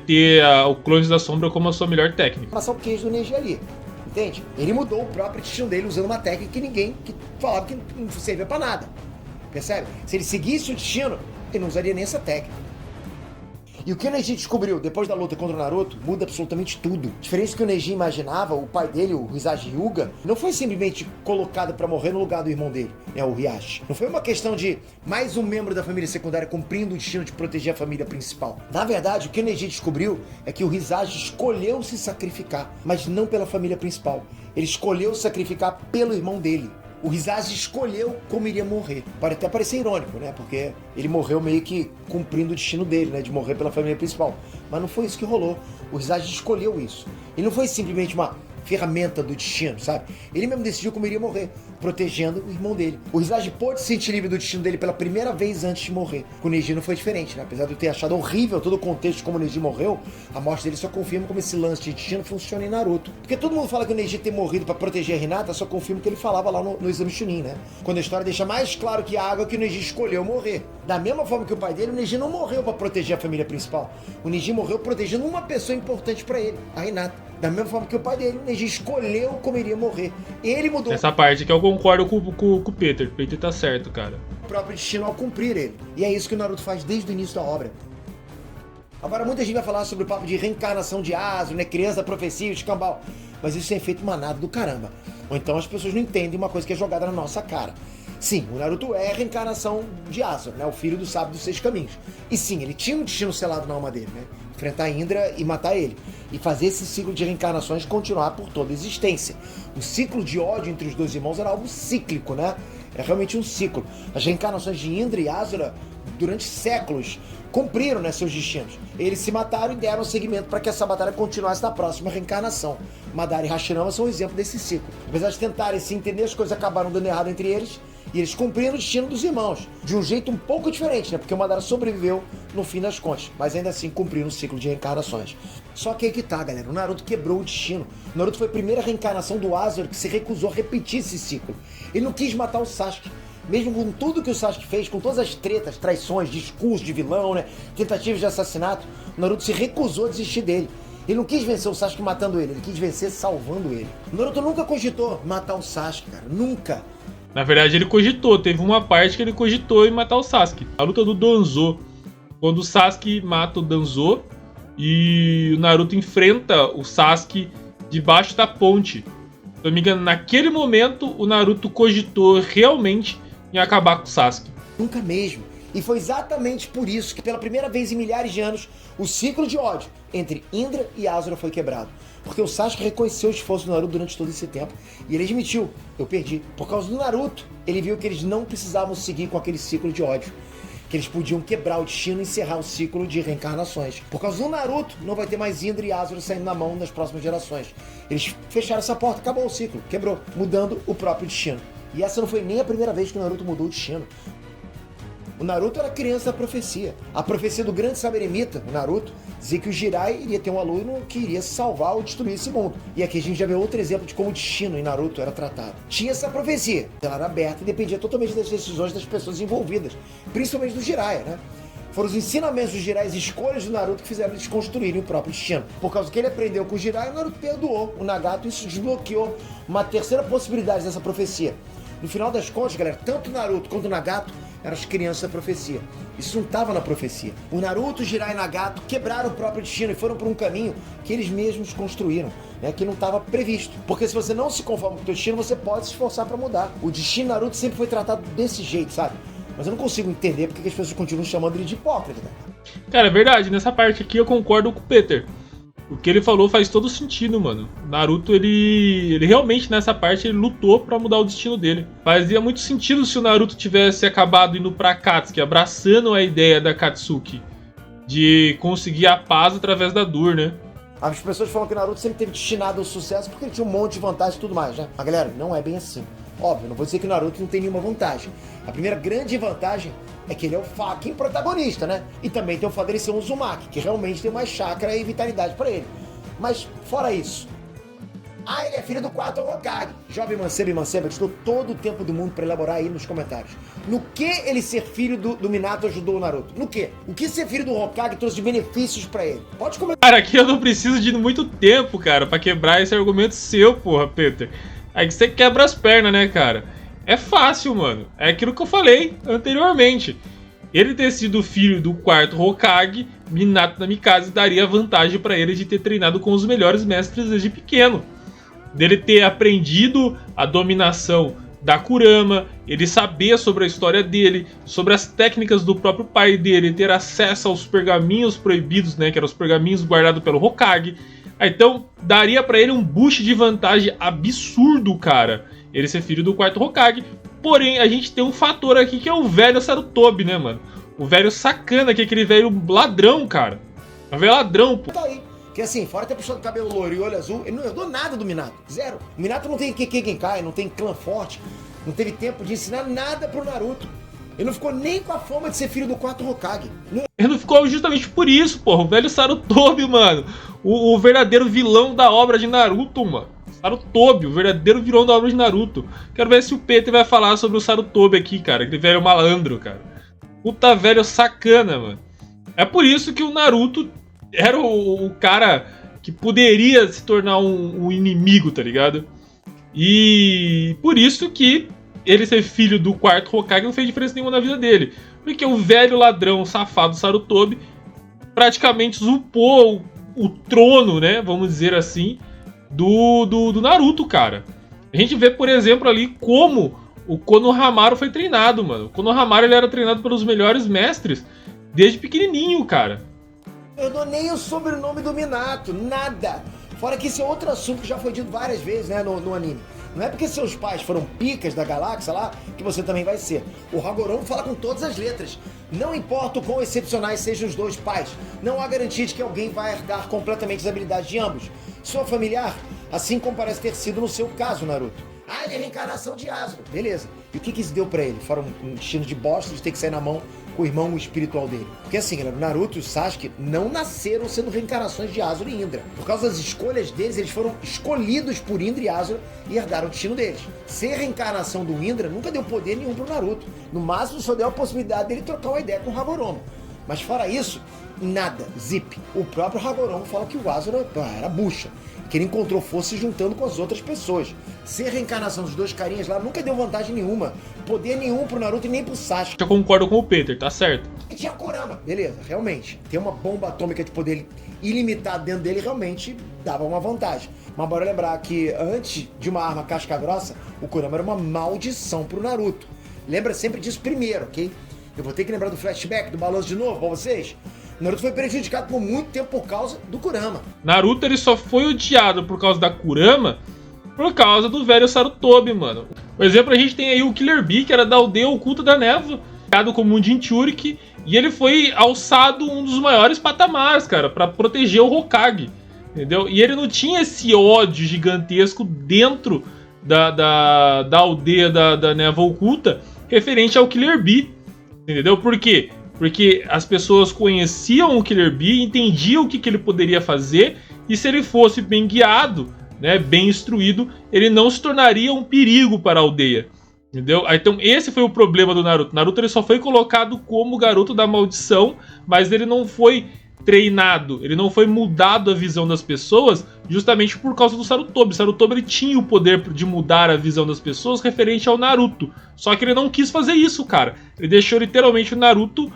ter o Clones da Sombra como a sua melhor técnica. Passar o queijo do Neji ali, entende? Ele mudou o próprio destino dele usando uma técnica que ninguém falava que não servia pra nada, percebe? Se ele seguisse o destino, ele não usaria nem essa técnica. E o que o Neji descobriu depois da luta contra o Naruto muda absolutamente tudo. Diferente do que o Neji imaginava, o pai dele, o Hisashi Hyuga, não foi simplesmente colocado pra morrer no lugar do irmão dele, né, o Hiashi. Não foi uma questão de mais um membro da família secundária cumprindo o destino de proteger a família principal. Na verdade, o que o Neji descobriu é que o Hisashi escolheu se sacrificar, mas não pela família principal. Ele escolheu se sacrificar pelo irmão dele. O Hisashi escolheu como iria morrer. Pode até parecer irônico, né? Porque ele morreu meio que cumprindo o destino dele, né? De morrer pela família principal. Mas não foi isso que rolou. O Hisashi escolheu isso. Ele não foi simplesmente uma ferramenta do destino, sabe? Ele mesmo decidiu como iria morrer, protegendo o irmão dele. O Hisashi pôde se sentir livre do destino dele pela primeira vez antes de morrer. Com o Neji não foi diferente, né? Apesar de eu ter achado horrível todo o contexto de como o Neji morreu, a morte dele só confirma como esse lance de destino funciona em Naruto. Porque todo mundo fala que o Neji ter morrido pra proteger a Hinata, só confirma o que ele falava lá no Exame Chunin, né? Quando a história deixa mais claro que a água que o Neji escolheu morrer. Da mesma forma que o pai dele, o Neji não morreu pra proteger a família principal. O Neji morreu protegendo uma pessoa importante pra ele, a Hinata. Da mesma forma que o pai dele, o Neji escolheu como iria morrer. Ele mudou Essa parte que eu concordo com o Peter. O Peter tá certo, cara. o próprio destino ao cumprir ele. E é isso que o Naruto faz desde o início da obra. Agora muita gente vai falar sobre o papo de reencarnação de Asuna, né? Criança, profecia, escambau. Mas isso é efeito manado do caramba. Ou então as pessoas não entendem uma coisa que é jogada na nossa cara. Sim, o Naruto é a reencarnação de Asuna, né? O filho do sábio dos 6 caminhos. E sim, ele tinha um destino selado na alma dele, né? Enfrentar Indra e matar ele. E fazer esse ciclo de reencarnações continuar por toda a existência. O ciclo de ódio entre os dois irmãos era algo cíclico, né? É realmente um ciclo. As reencarnações de Indra e Asuna, durante séculos, cumpriram, né, seus destinos. Eles se mataram e deram seguimento para que essa batalha continuasse na próxima reencarnação. Madara e Hashirama são um exemplo desse ciclo. Apesar de tentarem se entender, as coisas acabaram dando errado entre eles. E eles cumpriram o destino dos irmãos, de um jeito um pouco diferente, né? Porque o Madara sobreviveu no fim das contas, mas ainda assim cumpriram o ciclo de reencarnações. Só que aí que tá, galera, o Naruto quebrou o destino. O Naruto foi a primeira reencarnação do Asuna que se recusou a repetir esse ciclo. Ele não quis matar o Sasuke. Mesmo com tudo que o Sasuke fez, com todas as tretas, traições, discursos de vilão, né? Tentativas de assassinato, o Naruto se recusou a desistir dele. Ele não quis vencer o Sasuke matando ele quis vencer salvando ele. O Naruto nunca cogitou matar o Sasuke, cara, nunca. Na verdade, ele cogitou. Teve uma parte que ele cogitou em matar o Sasuke. A luta do Danzo. Quando o Sasuke mata o Danzo e o Naruto enfrenta o Sasuke debaixo da ponte. Se eu não me engano, naquele momento, o Naruto cogitou realmente em acabar com o Sasuke. Nunca mesmo. E foi exatamente por isso que, pela primeira vez em milhares de anos, o ciclo de ódio entre Indra e Asuna foi quebrado. Porque o Sasuke reconheceu o esforço do Naruto durante todo esse tempo. E ele admitiu, eu perdi. Por causa do Naruto, ele viu que eles não precisavam seguir com aquele ciclo de ódio. Que eles podiam quebrar o destino e encerrar o ciclo de reencarnações. Por causa do Naruto, não vai ter mais Indra e Asuna saindo na mão nas próximas gerações. Eles fecharam essa porta, acabou o ciclo, quebrou, mudando o próprio destino. E essa não foi nem a primeira vez que o Naruto mudou o destino. O Naruto era criança da profecia. A profecia do grande sábio eremita, o Naruto, dizia que o Jiraiya iria ter um aluno que iria salvar ou destruir esse mundo. E aqui a gente já vê outro exemplo de como o destino em Naruto era tratado. Tinha essa profecia, ela era aberta e dependia totalmente das decisões das pessoas envolvidas, principalmente do Jiraiya, né? Foram os ensinamentos do Jiraiya, as escolhas do Naruto que fizeram eles construírem o próprio destino. Por causa que ele aprendeu com o Jiraiya, o Naruto perdoou o Nagato e isso desbloqueou uma terceira possibilidade dessa profecia. No final das contas, galera, tanto o Naruto quanto o Nagato eram as crianças da profecia. Isso não estava na profecia. O Naruto, o Jiraiya e o Nagato quebraram o próprio destino e foram por um caminho que eles mesmos construíram, né, que não estava previsto. Porque se você não se conforma com o teu destino, você pode se esforçar para mudar. O destino Naruto sempre foi tratado desse jeito, sabe? Mas eu não consigo entender porque as pessoas continuam chamando ele de hipócrita. Cara, é verdade. Nessa parte aqui eu concordo com o Peter. O que ele falou faz todo sentido, mano. Naruto, ele realmente nessa parte ele lutou pra mudar o destino dele. Fazia muito sentido se o Naruto tivesse acabado indo pra Akatsuki, abraçando a ideia da Akatsuki de conseguir a paz através da dor, né? As pessoas falam que o Naruto sempre teve destinado ao sucesso porque ele tinha um monte de vantagens e tudo mais, né? Mas galera, não é bem assim. Óbvio, não vou dizer que o Naruto não tem nenhuma vantagem. A primeira grande vantagem é que ele é o fucking protagonista, né? E também tem o fato dele ser um Uzumaki, que realmente tem mais chakra e vitalidade pra ele. Mas, fora isso, Ah, ele é filho do quarto Hokage. Jovem mancebo e manceba, estou todo o tempo do mundo pra elaborar aí nos comentários. No que ele ser filho do Minato ajudou o Naruto? No que? O que ser filho do Hokage trouxe de benefícios pra ele? Pode comentar. Cara, aqui eu não preciso de muito tempo, cara, pra quebrar esse argumento seu, porra, Peter. Aí que você quebra as pernas, né, cara? É fácil, mano. É aquilo que eu falei anteriormente. Ele ter sido filho do quarto Hokage, Minato Namikaze daria vantagem pra ele de ter treinado com os melhores mestres desde pequeno. Dele ter aprendido a dominação da Kurama, ele saber sobre a história dele, sobre as técnicas do próprio pai dele, ter acesso aos pergaminhos proibidos, né, que eram os pergaminhos guardados pelo Hokage. Então, daria pra ele um boost de vantagem absurdo, cara, ele ser filho do quarto Hokage. Porém, a gente tem um fator aqui que é o velho Sarutobi, né, mano? O velho sacana, que é aquele velho ladrão, cara. É um velho ladrão, pô. Tá aí. Que assim, fora ter puxado o cabelo loiro e olho azul, ele não herdou nada do Minato. Zero. O Minato não tem Kekkei, não tem clã forte, não teve tempo de ensinar nada pro Naruto. Ele não ficou nem com a fama de ser filho do quarto Hokage. Ele não ficou justamente por isso, porra. O velho Sarutobi, mano. O verdadeiro vilão da obra de Naruto, mano. Sarutobi, o verdadeiro vilão da obra de Naruto. Quero ver se o Peter vai falar sobre o Sarutobi aqui, cara. Aquele velho malandro, cara. Puta velho sacana, mano. É por isso que o Naruto era o cara que poderia se tornar um inimigo, tá ligado? E por isso que ele ser filho do quarto Hokage não fez diferença nenhuma na vida dele. Porque o velho ladrão safado Sarutobi praticamente usurpou o trono, né? Vamos dizer assim, do Naruto, cara. A gente vê, por exemplo, ali como o Konohamaru foi treinado, mano. O Konohamaru ele era treinado pelos melhores mestres desde pequenininho, cara. Eu não nem o sobrenome do Minato, nada. Fora que esse é outro assunto que já foi dito várias vezes, né, no anime. Não é porque seus pais foram picas da galáxia lá, que você também vai ser. O Hagoromo fala com todas as letras. Não importa o quão excepcionais sejam os dois pais, não há garantia de que alguém vai herdar completamente as habilidades de ambos. Sua familiar, assim como parece ter sido no seu caso, Naruto. Ah, ele é a reencarnação de Asura. Beleza. E o que isso deu pra ele? Fora um destino de bosta de ter que sair na mão com o irmão espiritual dele. Porque assim, galera, o Naruto e o Sasuke não nasceram sendo reencarnações de Asura e Indra. Por causa das escolhas deles, eles foram escolhidos por Indra e Asura e herdaram o destino deles. Ser reencarnação do Indra nunca deu poder nenhum pro Naruto. No máximo, só deu a possibilidade dele trocar uma ideia com o Hagoromo. Mas fora isso, nada. Zip. O próprio Hagoromo fala que o Asura era bucha. Que ele encontrou força se juntando com as outras pessoas. Ser reencarnação dos dois carinhas lá nunca deu vantagem nenhuma. Poder nenhum pro Naruto e nem pro Sasuke. Eu concordo com o Peter, tá certo. E tinha Kurama. Beleza, realmente. Ter uma bomba atômica de poder ilimitado dentro dele realmente dava uma vantagem. Mas bora lembrar que antes de uma arma casca grossa, o Kurama era uma maldição pro Naruto. Lembra sempre disso primeiro, ok? Eu vou ter que lembrar do flashback, do balanço de novo pra vocês. Naruto foi prejudicado por muito tempo por causa do Kurama. Naruto ele só foi odiado por causa da Kurama por causa do velho Sarutobi, mano. Por exemplo, a gente tem aí o Killer Bee, que era da aldeia oculta da névoa, criado como um Jinchuriki, e ele foi alçado um dos maiores patamares, cara, pra proteger o Hokage, entendeu? E ele não tinha esse ódio gigantesco dentro da aldeia da névoa oculta referente ao Killer Bee, entendeu? Por quê? Porque as pessoas conheciam o Killer Bee, entendiam o que ele poderia fazer, e se ele fosse bem guiado, né, bem instruído, ele não se tornaria um perigo para a aldeia. Entendeu? Então esse foi o problema do Naruto. Naruto ele só foi colocado como garoto da maldição, mas ele não foi treinado, ele não foi mudado a visão das pessoas justamente por causa do Sarutobi. Sarutobi ele tinha o poder de mudar a visão das pessoas referente ao Naruto. Só que ele não quis fazer isso, cara. Ele deixou literalmente o Naruto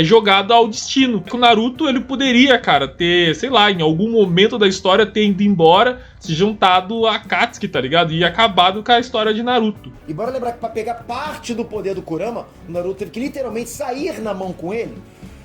jogado ao destino. O Naruto ele poderia, cara, ter, sei lá, em algum momento da história ter ido embora, se juntado a Katsuki, tá ligado? E acabado com a história de Naruto. E bora lembrar que pra pegar parte do poder do Kurama, o Naruto teve que literalmente sair na mão com ele.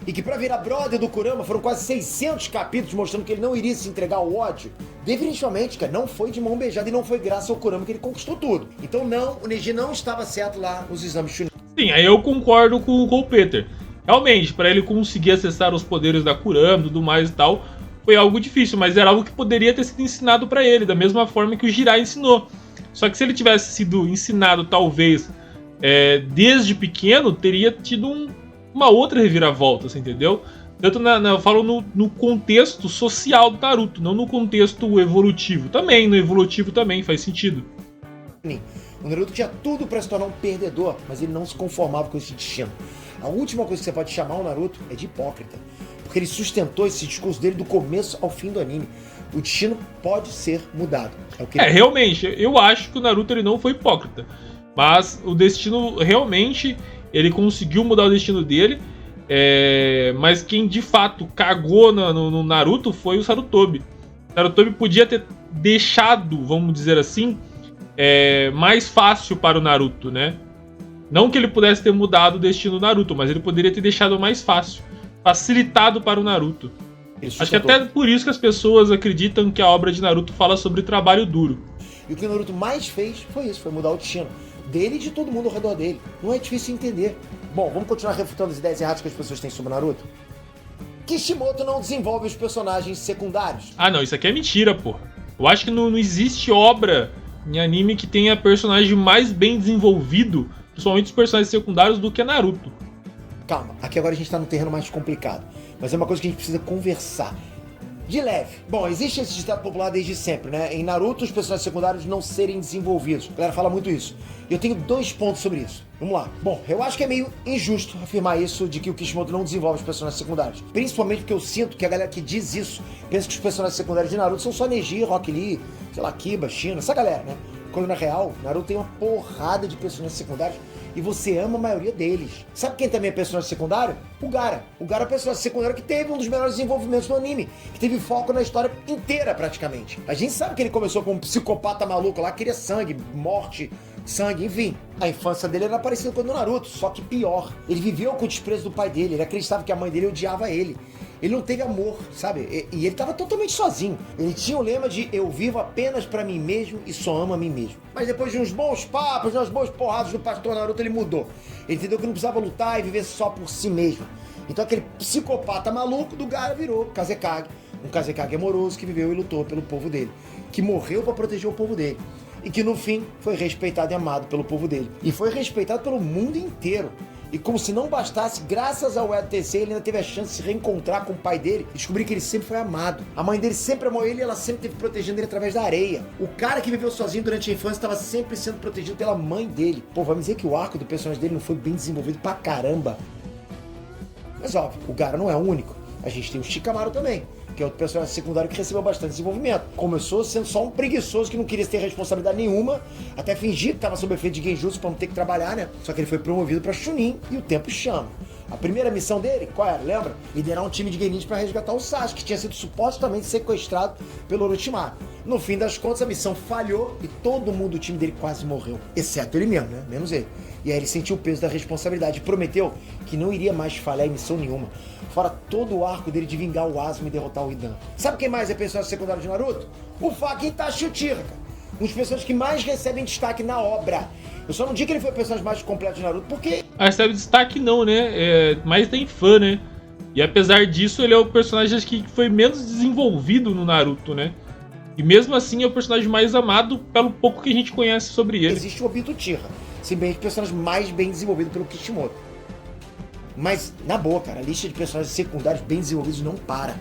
E que pra virar brother do Kurama foram quase 600 capítulos mostrando que ele não iria se entregar ao ódio. Definitivamente, cara, não foi de mão beijada e não foi graças ao Kurama que ele conquistou tudo. Então não, o Neji não estava certo lá nos exames Chunin. Sim, aí eu concordo com o Peter. Realmente, pra ele conseguir acessar os poderes da Kurama e tudo mais e tal, foi algo difícil, mas era algo que poderia ter sido ensinado pra ele, da mesma forma que o Jiraiya ensinou. Só que se ele tivesse sido ensinado, talvez, desde pequeno, teria tido uma outra reviravolta, você entendeu? Tanto eu falo no contexto social do Naruto, não no contexto evolutivo. Também, no evolutivo também faz sentido. O Naruto tinha tudo pra se tornar um perdedor, mas ele não se conformava com esse destino. A última coisa que você pode chamar o Naruto é de hipócrita, porque ele sustentou esse discurso dele do começo ao fim do anime. O destino pode ser mudado. Realmente, eu acho que o Naruto ele não foi hipócrita, mas o destino, realmente, ele conseguiu mudar o destino dele, mas quem de fato cagou no Naruto foi o Sarutobi. O Sarutobi podia ter deixado, vamos dizer assim, mais fácil para o Naruto, né? Não que ele pudesse ter mudado o destino do Naruto, mas ele poderia ter deixado mais fácil, facilitado para o Naruto. Acho que até por isso que as pessoas acreditam que a obra de Naruto fala sobre trabalho duro. E o que o Naruto mais fez foi isso, foi mudar o destino dele e de todo mundo ao redor dele. Não é difícil entender. Bom, vamos continuar refutando as ideias erradas que as pessoas têm sobre o Naruto? Kishimoto não desenvolve os personagens secundários. Ah não, isso aqui é mentira, pô. Eu acho que não existe obra em anime que tenha personagem mais bem desenvolvido, principalmente os personagens secundários, do que Naruto. Calma, aqui agora a gente tá num terreno mais complicado, mas é uma coisa que a gente precisa conversar. De leve. Bom, existe esse ditado popular desde sempre, né? Em Naruto, os personagens secundários não serem desenvolvidos. A galera fala muito isso. Eu tenho 2 pontos sobre isso. Vamos lá. Bom, eu acho que é meio injusto afirmar isso de que o Kishimoto não desenvolve os personagens secundários. Principalmente porque eu sinto que a galera que diz isso pensa que os personagens secundários de Naruto são só Neji, Rock Lee, sei lá, Kiba, Shino, essa galera, né? Quando na real, Naruto tem uma porrada de personagens secundários e você ama a maioria deles. Sabe quem também é personagem secundário? O Gaara. O Gaara é o personagem secundário que teve um dos melhores desenvolvimentos do anime, que teve foco na história inteira praticamente. A gente sabe que ele começou como um psicopata maluco lá, queria sangue, morte, sangue, enfim. A infância dele era parecida com a do Naruto, só que pior. Ele viveu com o desprezo do pai dele, ele acreditava que a mãe dele odiava ele. Ele não teve amor, sabe? E ele tava totalmente sozinho. Ele tinha o lema de eu vivo apenas pra mim mesmo e só amo a mim mesmo. Mas depois de uns bons papos, de umas boas porradas do pastor Naruto, ele mudou. Ele entendeu que não precisava lutar e viver só por si mesmo. Então aquele psicopata maluco do Gaara virou Kazekage. Um Kazekage amoroso que viveu e lutou pelo povo dele. Que morreu pra proteger o povo dele. E que no fim foi respeitado e amado pelo povo dele. E foi respeitado pelo mundo inteiro. E como se não bastasse, graças ao Edo Tensei, ele ainda teve a chance de se reencontrar com o pai dele e descobrir que ele sempre foi amado. A mãe dele sempre amou ele e ela sempre esteve protegendo ele através da areia. O cara que viveu sozinho durante a infância estava sempre sendo protegido pela mãe dele. Pô, vai me dizer que o arco do personagem dele não foi bem desenvolvido pra caramba. Mas óbvio, o Gaara não é o único. A gente tem o Shikamaru também, que é outro personagem secundário que recebeu bastante desenvolvimento. Começou sendo só um preguiçoso que não queria ter responsabilidade nenhuma, até fingir que estava sob efeito de Genjutsu pra não ter que trabalhar, né? Só que ele foi promovido pra Chunin e o tempo chama. A primeira missão dele, qual era? Lembra? Liderar um time de Genin pra resgatar o Sasuke, que tinha sido supostamente sequestrado pelo Orochimaru. No fim das contas, a missão falhou e todo mundo do time dele quase morreu. Exceto ele mesmo, né? Menos ele. E aí ele sentiu o peso da responsabilidade e prometeu que não iria mais falhar em missão nenhuma. Fora todo o arco dele de vingar o Asuma e derrotar o Hidan. Sabe quem mais é personagem secundário de Naruto? O fucking Itachi Uchiha, cara. Um dos personagens que mais recebem destaque na obra. Eu só não digo que ele foi o personagem mais completo de Naruto, porque... Recebe destaque não, né? Mas tem fã, né? E apesar disso, ele é o personagem que foi menos desenvolvido no Naruto, né? E mesmo assim é o personagem mais amado pelo pouco que a gente conhece sobre ele. Existe o Obito Uchiha, se bem que o personagem mais bem desenvolvido pelo Kishimoto. Mas, na boa, cara, a lista de personagens secundários bem desenvolvidos não para.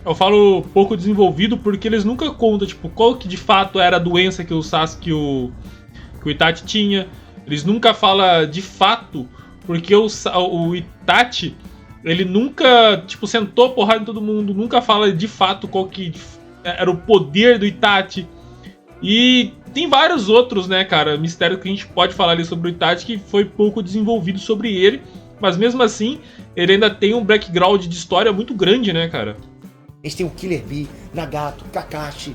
Eu falo pouco desenvolvido porque eles nunca contam, tipo, qual que de fato era a doença que o Sasuke e que o Itachi tinha. Eles nunca falam de fato, porque o Itachi, ele nunca, tipo, sentou porrada em todo mundo, nunca fala de fato qual que era o poder do Itachi. E tem vários outros, né, cara, mistérios que a gente pode falar ali sobre o Itachi que foi pouco desenvolvido sobre ele. Mas mesmo assim, ele ainda tem um background de história muito grande, né, cara? A gente tem o Killer Bee, Nagato, Kakashi,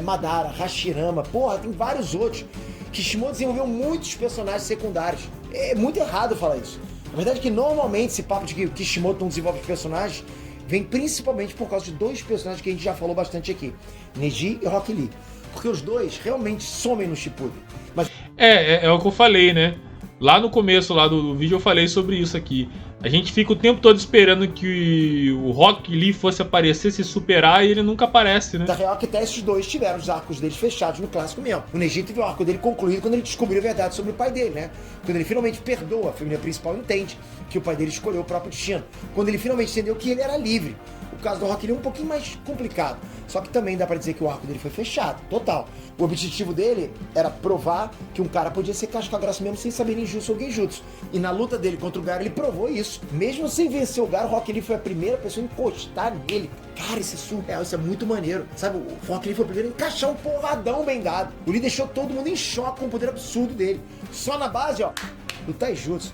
Madara, Hashirama, porra, tem vários outros. Kishimoto desenvolveu muitos personagens secundários. É muito errado falar isso. A verdade é que normalmente esse papo de que o Kishimoto não desenvolve personagens vem principalmente por causa de 2 personagens que a gente já falou bastante aqui. Neji e Rock Lee. Porque os 2 realmente somem no Shippuden. Mas... É o que eu falei, né? Lá no começo lá do vídeo eu falei sobre isso aqui. A gente fica o tempo todo esperando que o Rock Lee fosse aparecer, se superar, e ele nunca aparece, né? Da real que até esses dois tiveram os arcos deles fechados no clássico mesmo. O Neji teve o arco dele concluído quando ele descobriu a verdade sobre o pai dele, né? Quando ele finalmente perdoa, a família principal entende que o pai dele escolheu o próprio destino. Quando ele finalmente entendeu que ele era livre. O caso do Rock Lee é um pouquinho mais complicado. Só que também dá pra dizer que o arco dele foi fechado, total. O objetivo dele era provar que um cara podia ser casca-grossa mesmo sem saber ninjutsu ou genjutsu. E na luta dele contra o Gaara, ele provou isso. Mesmo sem vencer o Gaara, o Rock Lee foi a primeira pessoa a encostar nele. Cara, isso é surreal, isso é muito maneiro. Sabe, o Rock Lee foi o primeiro a encaixar um porradão bem dado. O Lee deixou todo mundo em choque com o poder absurdo dele. Só na base, ó, do taijutsu.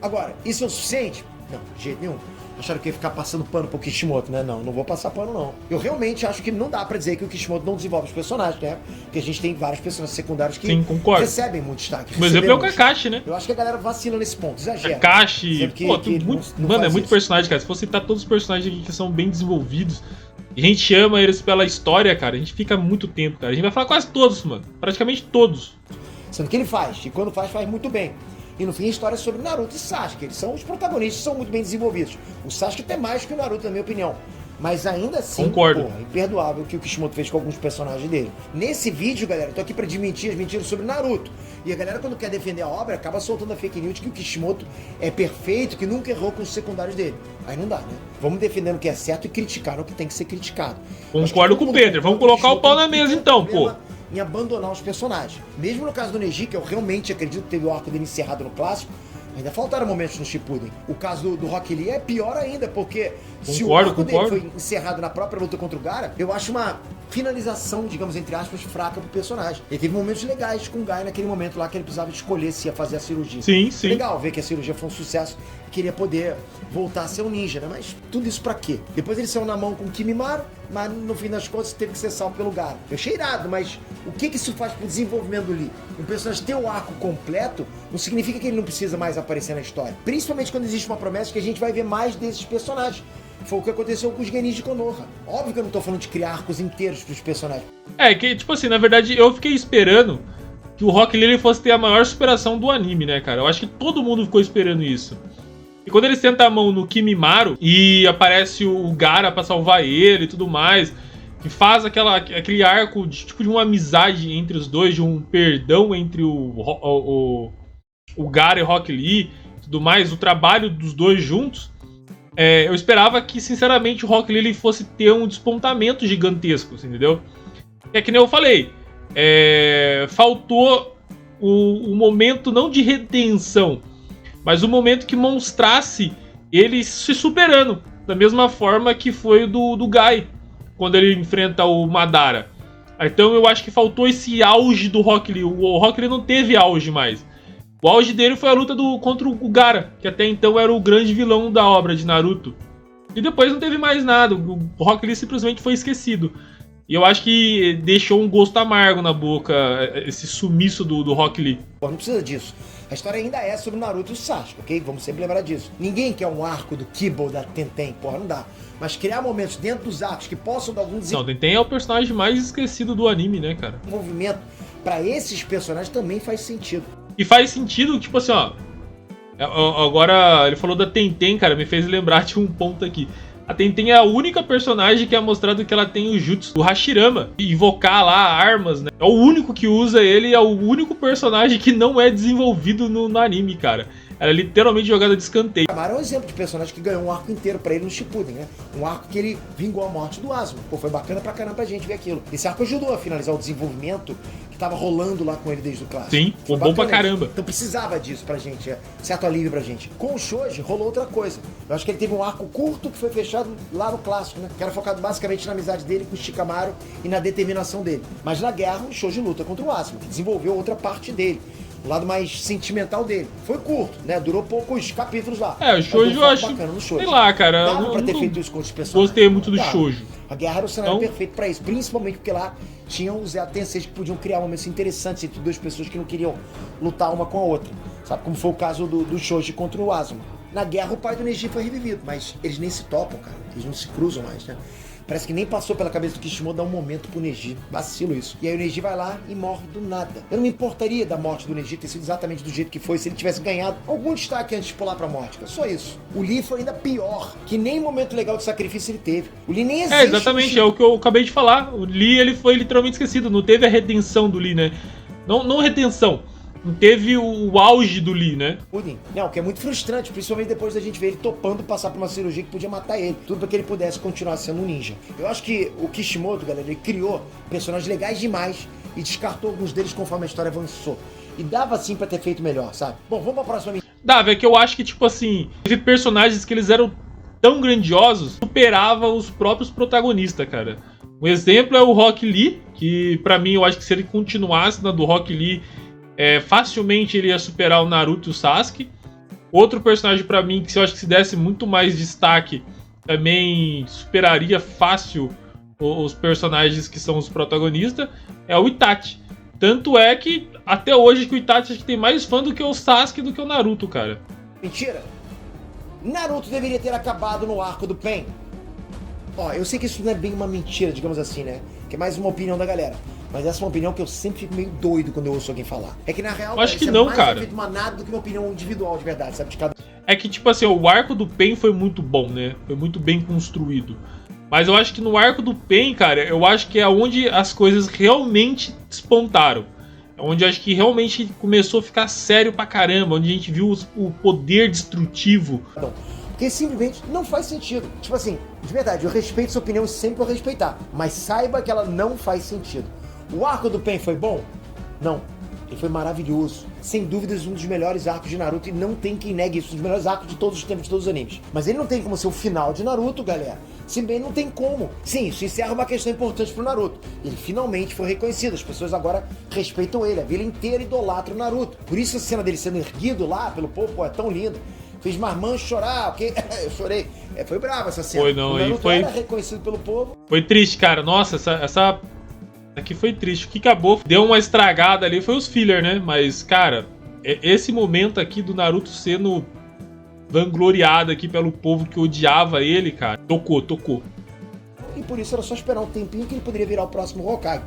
Agora, isso é o suficiente? Não, de jeito nenhum. Acharam que ia ficar passando pano pro Kishimoto, né? Não vou passar pano, não. Eu realmente acho que não dá pra dizer que o Kishimoto não desenvolve os personagens, né? Porque a gente tem vários personagens secundários que Sim, concordo. recebem muito destaque. O exemplo é o Kakashi, né? Eu acho que a galera vacila nesse ponto, exagera. Kakashi, Que, pô, que mano, é muito isso. personagem, cara. Se for citar todos os personagens aqui que são bem desenvolvidos, e a gente ama eles pela história, cara, a gente fica muito tempo, cara. A gente vai falar quase todos, mano. Praticamente todos. Sendo que ele faz, e quando faz muito bem. E no fim a história é sobre Naruto e Sasuke. Eles são os protagonistas, são muito bem desenvolvidos. O Sasuke até mais que o Naruto, na minha opinião. Mas ainda assim, concordo. Porra, imperdoável o que o Kishimoto fez com alguns personagens dele. Nesse vídeo, galera, eu tô aqui pra desmentir as mentiras sobre Naruto. E a galera, quando quer defender a obra, acaba soltando a fake news de que o Kishimoto é perfeito, que nunca errou com os secundários dele. Aí não dá, né? Vamos defendendo o que é certo e criticar o que tem que ser criticado. Concordo com o Pedro. Vamos colocar o pau na mesa então, pô. Em abandonar os personagens. Mesmo no caso do Neji, que eu realmente acredito que teve o arco dele encerrado no clássico, ainda faltaram momentos no Shippuden. O caso do Rock Lee é pior ainda, porque se o arco dele foi encerrado na própria luta contra o Gaara, eu acho uma finalização, digamos, entre aspas, fraca pro personagem. Ele teve momentos legais com o Gaara naquele momento lá que ele precisava escolher se ia fazer a cirurgia. Sim, sim. Legal ver que a cirurgia foi um sucesso e queria poder voltar a ser um ninja, né? Mas tudo isso pra quê? Depois ele saiu na mão com o Kimimaro, mas no fim das contas teve que ser salvo pelo Gaara. Eu achei irado, mas o que isso faz pro desenvolvimento do Lee? Um personagem ter o arco completo não significa que ele não precisa mais aparecer na história. Principalmente quando existe uma promessa que a gente vai ver mais desses personagens. Foi o que aconteceu com os Genin de Konoha. Óbvio que eu não tô falando de criar arcos inteiros pros personagens. É, que, tipo assim, na verdade, eu fiquei esperando que o Rock Lee fosse ter a maior superação do anime, né, cara? Eu acho que todo mundo ficou esperando isso. E quando eles tentam a mão no Kimimaro e aparece o Gaara pra salvar ele e tudo mais, que faz aquele arco de, tipo, de uma amizade entre os dois, de um perdão entre o Gaara e o Rock Lee e tudo mais, o trabalho dos dois juntos, eu esperava que, sinceramente, o Rock Lee fosse ter um despontamento gigantesco, entendeu? É que nem eu falei, faltou o momento não de redenção, mas o momento que mostrasse ele se superando, da mesma forma que foi o do Guy, quando ele enfrenta o Madara. Então eu acho que faltou esse auge do Rock Lee. O Rock Lee não teve auge mais. O auge dele foi a luta contra o Gaara, que até então era o grande vilão da obra de Naruto. E depois não teve mais nada, o Rock Lee simplesmente foi esquecido. E eu acho que deixou um gosto amargo na boca, esse sumiço do Rock Lee. Pô, não precisa disso. A história ainda é sobre Naruto e o Sasuke, ok? Vamos sempre lembrar disso. Ninguém quer um arco do Kiba ou da Tenten, porra, não dá. Mas criar momentos dentro dos arcos que possam dar algum Não, Tenten é o personagem mais esquecido do anime, né, cara? desenvolvimento pra esses personagens também faz sentido. E faz sentido, tipo assim, ó. Agora, ele falou da Tenten, cara, me fez lembrar de um ponto aqui. A Tenten é a única personagem que é mostrado que ela tem o jutsu do Hashirama. Invocar lá armas, né? É o único que usa ele, é o único personagem que não é desenvolvido no anime, cara. Ela é literalmente jogada de escanteio. Camaro é um exemplo de personagem que ganhou um arco inteiro pra ele no Shippuden, né? Um arco que ele vingou a morte do Asuma. Pô, foi bacana pra caramba pra gente ver aquilo. Esse arco ajudou a finalizar o desenvolvimento que tava rolando lá com ele desde o clássico. Sim, foi bom pra caramba. Então precisava disso pra gente, certo alívio pra gente. Com o Shoji rolou outra coisa. Eu acho que ele teve um arco curto que foi fechado lá no clássico, né? Que era focado basicamente na amizade dele com o Shikamaru e na determinação dele. Mas na guerra, o Shoji luta contra o Asuma, que desenvolveu outra parte dele. O lado mais sentimental dele. Foi curto, né? Durou poucos capítulos lá. O Shoujo eu acho... Sei lá, cara. Dava pra ter feito isso com os personagens. Gostei muito do Shoujo. A guerra era o cenário Então... perfeito pra isso. Principalmente porque lá tinham os Atenseis que podiam criar momentos interessantes entre duas pessoas que não queriam lutar uma com a outra. Sabe? Como foi o caso do Shoji contra o Asuma. Na guerra o pai do Neji foi revivido, mas eles nem se topam, cara. Eles não se cruzam mais, né? Parece que nem passou pela cabeça do Kishimoto dar um momento pro Neji. Vacilo isso. E aí o Neji vai lá e morre do nada. Eu não me importaria da morte do Neji ter sido exatamente do jeito que foi se ele tivesse ganhado algum destaque antes de pular pra morte, cara. Só isso. O Lee foi ainda pior, que nem momento legal de sacrifício ele teve. O Lee nem existe. Exatamente, é o que eu acabei de falar. O Lee, ele foi literalmente esquecido. Não teve a redenção do Lee, né? Não redenção. Não teve o auge do Lee, né? Não, o que é muito frustrante, principalmente depois da gente ver ele topando passar por uma cirurgia que podia matar ele. Tudo pra que ele pudesse continuar sendo um ninja. Eu acho que o Kishimoto, galera, ele criou personagens legais demais e descartou alguns deles conforme a história avançou. E dava sim pra ter feito melhor, sabe? Bom, vamos pra próxima mentira. Dava, é que eu acho que, tipo assim, teve personagens que eles eram tão grandiosos, superava os próprios protagonistas, cara. Um exemplo é o Rock Lee, que pra mim eu acho que se ele continuasse na do Rock Lee, facilmente ele ia superar o Naruto e o Sasuke. Outro personagem pra mim que eu acho que se desse muito mais destaque também superaria fácil os personagens que são os protagonistas é o Itachi. Tanto é que até hoje que o Itachi acho que tem mais fã do que o Sasuke do que o Naruto, cara. Mentira! Naruto deveria ter acabado no arco do Pain. Ó, eu sei que isso não é bem uma mentira, digamos assim, né? Que é mais uma opinião da galera. Mas essa é uma opinião que eu sempre fico meio doido quando eu ouço alguém falar. É que na real, eu acho que não, cara. É mais uma nada do que uma opinião individual de verdade, sabe? De cada... É que, tipo assim, o arco do Pain foi muito bom, né? Foi muito bem construído. Mas eu acho que no arco do Pain, cara, eu acho que é onde as coisas realmente despontaram. É onde eu acho que realmente começou a ficar sério pra caramba. Onde a gente viu o poder destrutivo. Porque simplesmente não faz sentido. Tipo assim, de verdade, eu respeito sua opinião e sempre vou respeitar. Mas saiba que ela não faz sentido. O arco do Pain foi bom? Não. Ele foi maravilhoso. Sem dúvidas, um dos melhores arcos de Naruto. E não tem quem negue isso. Um dos melhores arcos de todos os tempos, de todos os animes. Mas ele não tem como ser o final de Naruto, galera. Se bem, não tem como. Sim, isso encerra uma questão importante pro Naruto. Ele finalmente foi reconhecido. As pessoas agora respeitam ele. A vila inteira idolatra o Naruto. Por isso a cena dele sendo erguido lá pelo povo, pô, é tão linda. Fez marmanjo chorar, ok? Eu chorei. Foi brava essa cena. Foi, não. O Naruto foi... era reconhecido pelo povo. Foi triste, cara. Nossa, essa aqui foi triste. O que acabou, deu uma estragada ali, foi os filler, né? Mas, cara, esse momento aqui do Naruto sendo vangloriado aqui pelo povo que odiava ele, cara, tocou. E por isso era só esperar um tempinho que ele poderia virar o próximo Hokage.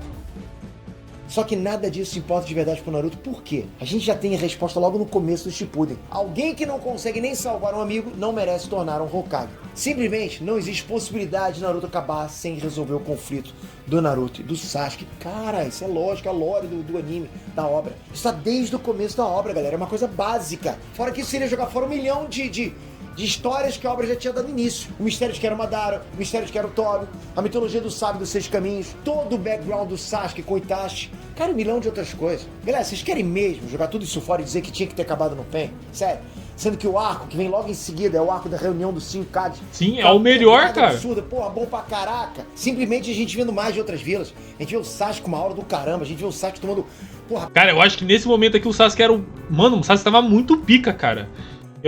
Só que nada disso importa de verdade pro Naruto, por quê? A gente já tem a resposta logo no começo do Shippuden. Alguém que não consegue nem salvar um amigo não merece tornar um Hokage. Simplesmente não existe possibilidade de Naruto acabar sem resolver o conflito do Naruto e do Sasuke. Cara, isso é lógico, é a lore do anime, da obra. Isso tá desde o começo da obra, galera, é uma coisa básica. Fora que isso seria jogar fora 1 milhão de histórias que a obra já tinha dado início. O mistério de que era o Madara, o mistério de que era o Tobi, a mitologia do sábio dos 6 caminhos, todo o background do Sasuke com o Itachi, cara, 1 milhão de outras coisas. Galera, vocês querem mesmo jogar tudo isso fora e dizer que tinha que ter acabado no Pain? Sério? Sendo que o arco que vem logo em seguida é o arco da reunião dos 5 Kages. Sim, é o melhor, cara. Absurda, porra, bom pra caraca. Simplesmente a gente vendo mais de outras vilas. A gente vê o Sasuke com uma aura do caramba, a gente vê o Sasuke tomando... Porra. Cara, eu acho que nesse momento aqui o Sasuke era o... Mano, o Sasuke tava muito pica, cara.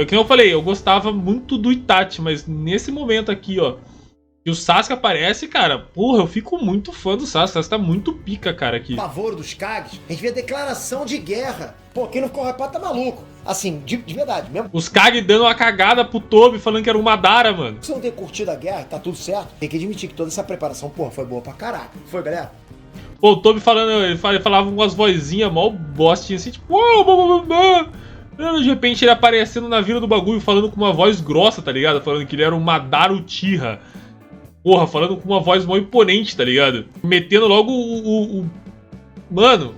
Que eu falei, eu gostava muito do Itachi, mas nesse momento aqui, ó, que o Sasuke aparece, cara, porra, eu fico muito fã do Sasuke. O Sasuke tá muito pica, cara, aqui. O pavor dos Kages, a gente vê a declaração de guerra. Pô, quem não ficou hypado tá maluco. Assim, de verdade mesmo. Os Kage dando uma cagada pro Tobi, falando que era um Madara, mano. Se você não ter curtido a guerra, tá tudo certo. Tem que admitir que toda essa preparação, porra, foi boa pra caraca. Foi, galera? Pô, o Tobi falando, ele falava umas vozinhas mó bostinha assim, tipo... De repente ele aparecendo na vila do bagulho, falando com uma voz grossa, tá ligado? Falando que ele era um Madara Uchiha. Porra, falando com uma voz mó imponente, tá ligado? Metendo logo Mano,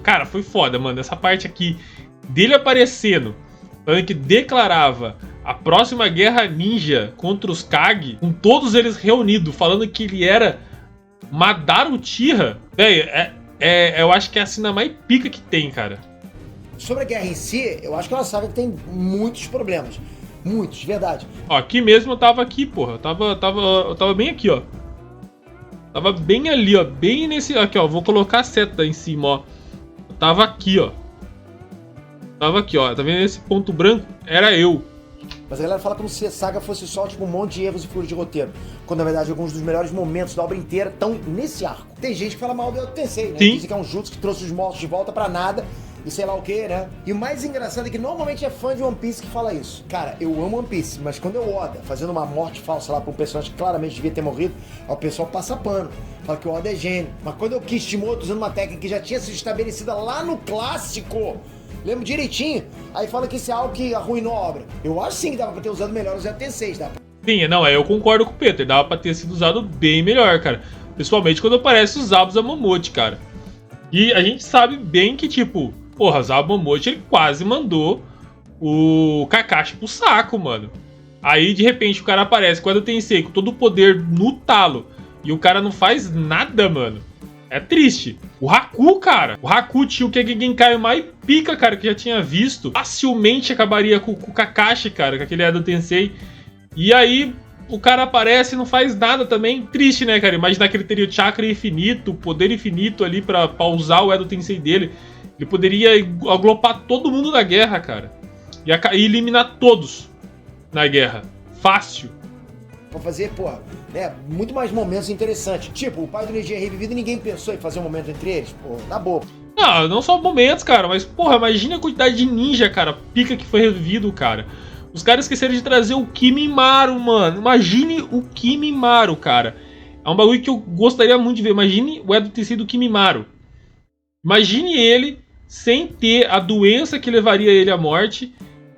cara, foi foda, mano. Essa parte aqui dele aparecendo, falando que declarava a próxima guerra ninja contra os Kage, com todos eles reunidos, falando que ele era Madara Uchiha. Véi, eu acho que é a cena mais pica que tem, cara. Sobre a guerra em si, eu acho que é uma saga que tem muitos problemas. Muitos, de verdade. Ó, aqui mesmo eu tava aqui, porra. Eu tava bem aqui, ó. Tava bem ali, ó. Bem nesse... Aqui, ó. Vou colocar a seta em cima, ó. Eu tava aqui, ó. Tava aqui, ó. Tá vendo esse ponto branco? Era eu. Mas a galera fala como se a saga fosse só tipo um monte de erros e furos de roteiro. Quando na verdade alguns dos melhores momentos da obra inteira estão nesse arco. Tem gente que fala mal do Tensei, né? Sim. Dizem que é um jutsu que trouxe os mortos de volta pra nada. e sei lá o que, né? E o mais engraçado é que normalmente é fã de One Piece que fala isso. Cara, eu amo One Piece, mas quando eu Oda fazendo uma morte falsa lá pra um personagem que claramente devia ter morrido, aí o pessoal passa pano. Fala que o Oda é gênio. Mas quando eu Kishimoto usando uma técnica que já tinha sido estabelecida lá no clássico, lembro direitinho, aí fala que isso é algo que arruinou a obra. Eu acho sim que dava pra ter usado melhor o ZT6, dá pra... Sim, não, eu concordo com o Peter. Dava pra ter sido usado bem melhor, cara. Principalmente quando aparece o Zabuza Momote, cara. E a gente sabe bem que, tipo, porra, o Zabuza Momote, ele quase mandou o Kakashi pro saco, mano. Aí, de repente, o cara aparece com o Edo Tensei, com todo o poder no talo, e o cara não faz nada, mano. É triste. O Haku, cara. O Haku tinha o Kage Genkai mais pica, cara, que já tinha visto. Facilmente acabaria com o Kakashi, cara, com aquele Edo Tensei. E aí, o cara aparece e não faz nada também. Triste, né, cara? Imaginar que ele teria o chakra infinito, o poder infinito ali pra usar o Edo Tensei dele. Ele poderia aglopar todo mundo na guerra, cara. E eliminar todos na guerra. Fácil. Pra fazer, porra, né, muito mais momentos interessantes. Tipo, o pai do Neji é revivido e ninguém pensou em fazer um momento entre eles. Pô, na boa. Não só momentos, cara, mas, porra, imagina a quantidade de ninja, cara, pica que foi revivido, cara. Os caras esqueceram de trazer o Kimimaro, mano. Imagine o Kimimaro, cara. É um bagulho que eu gostaria muito de ver. Imagine o Edo ter sido o Kimimaro. Imagine ele sem ter a doença que levaria ele à morte,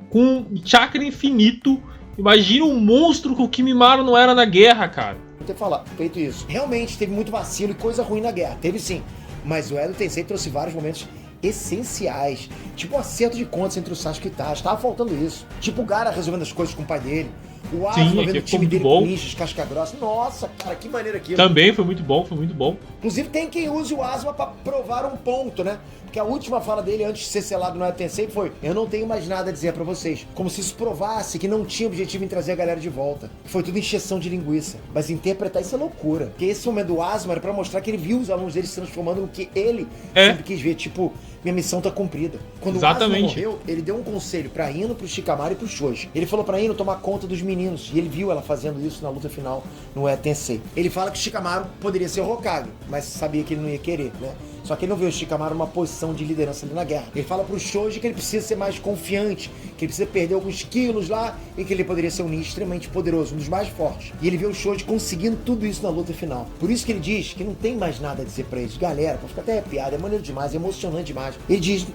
com chakra infinito. Imagina um monstro que o Kimimaro não era na guerra, cara. Vou ter feito isso. Realmente teve muito vacilo e coisa ruim na guerra. Teve sim. Mas o Edo Tensei trouxe vários momentos essenciais. Tipo o acerto de contas entre o Sasuke e o Itachi. Tava faltando isso. Tipo o Gaara resolvendo as coisas com o pai dele. O Asuma vendo o time dele com ninjas, casca grossa. Nossa, cara, que maneiro aquilo. Também foi muito bom, foi muito bom. Inclusive tem quem use o Asuma pra provar um ponto, né? Porque a última fala dele antes de ser selado no Edo Tensei foi: eu não tenho mais nada a dizer pra vocês. Como se isso provasse que não tinha objetivo em trazer a galera de volta. Foi tudo encheção de linguiça. Mas interpretar isso é loucura. Porque esse momento do Asuma era pra mostrar que ele viu os alunos dele se transformando no que ele sempre quis ver. Tipo, minha missão tá cumprida. Quando o Asuma morreu, ele deu um conselho pra Ino, pro Shikamaru e pro Shoji. Ele falou pra Ino tomar conta dos meninos. E ele viu ela fazendo isso na luta final no Edo Tensei. Ele fala que o Shikamaru poderia ser o Hokage, mas sabia que ele não ia querer, né? Só que ele não vê o Shikamaru numa posição de liderança ali na guerra. Ele fala pro Shoji que ele precisa ser mais confiante, que ele precisa perder alguns quilos lá e que ele poderia ser um ninja extremamente poderoso, um dos mais fortes. E ele vê o Shoji conseguindo tudo isso na luta final. Por isso que ele diz que não tem mais nada a dizer pra eles. Galera, pra ficar até arrepiado, é maneiro demais, é emocionante demais. Ele diz,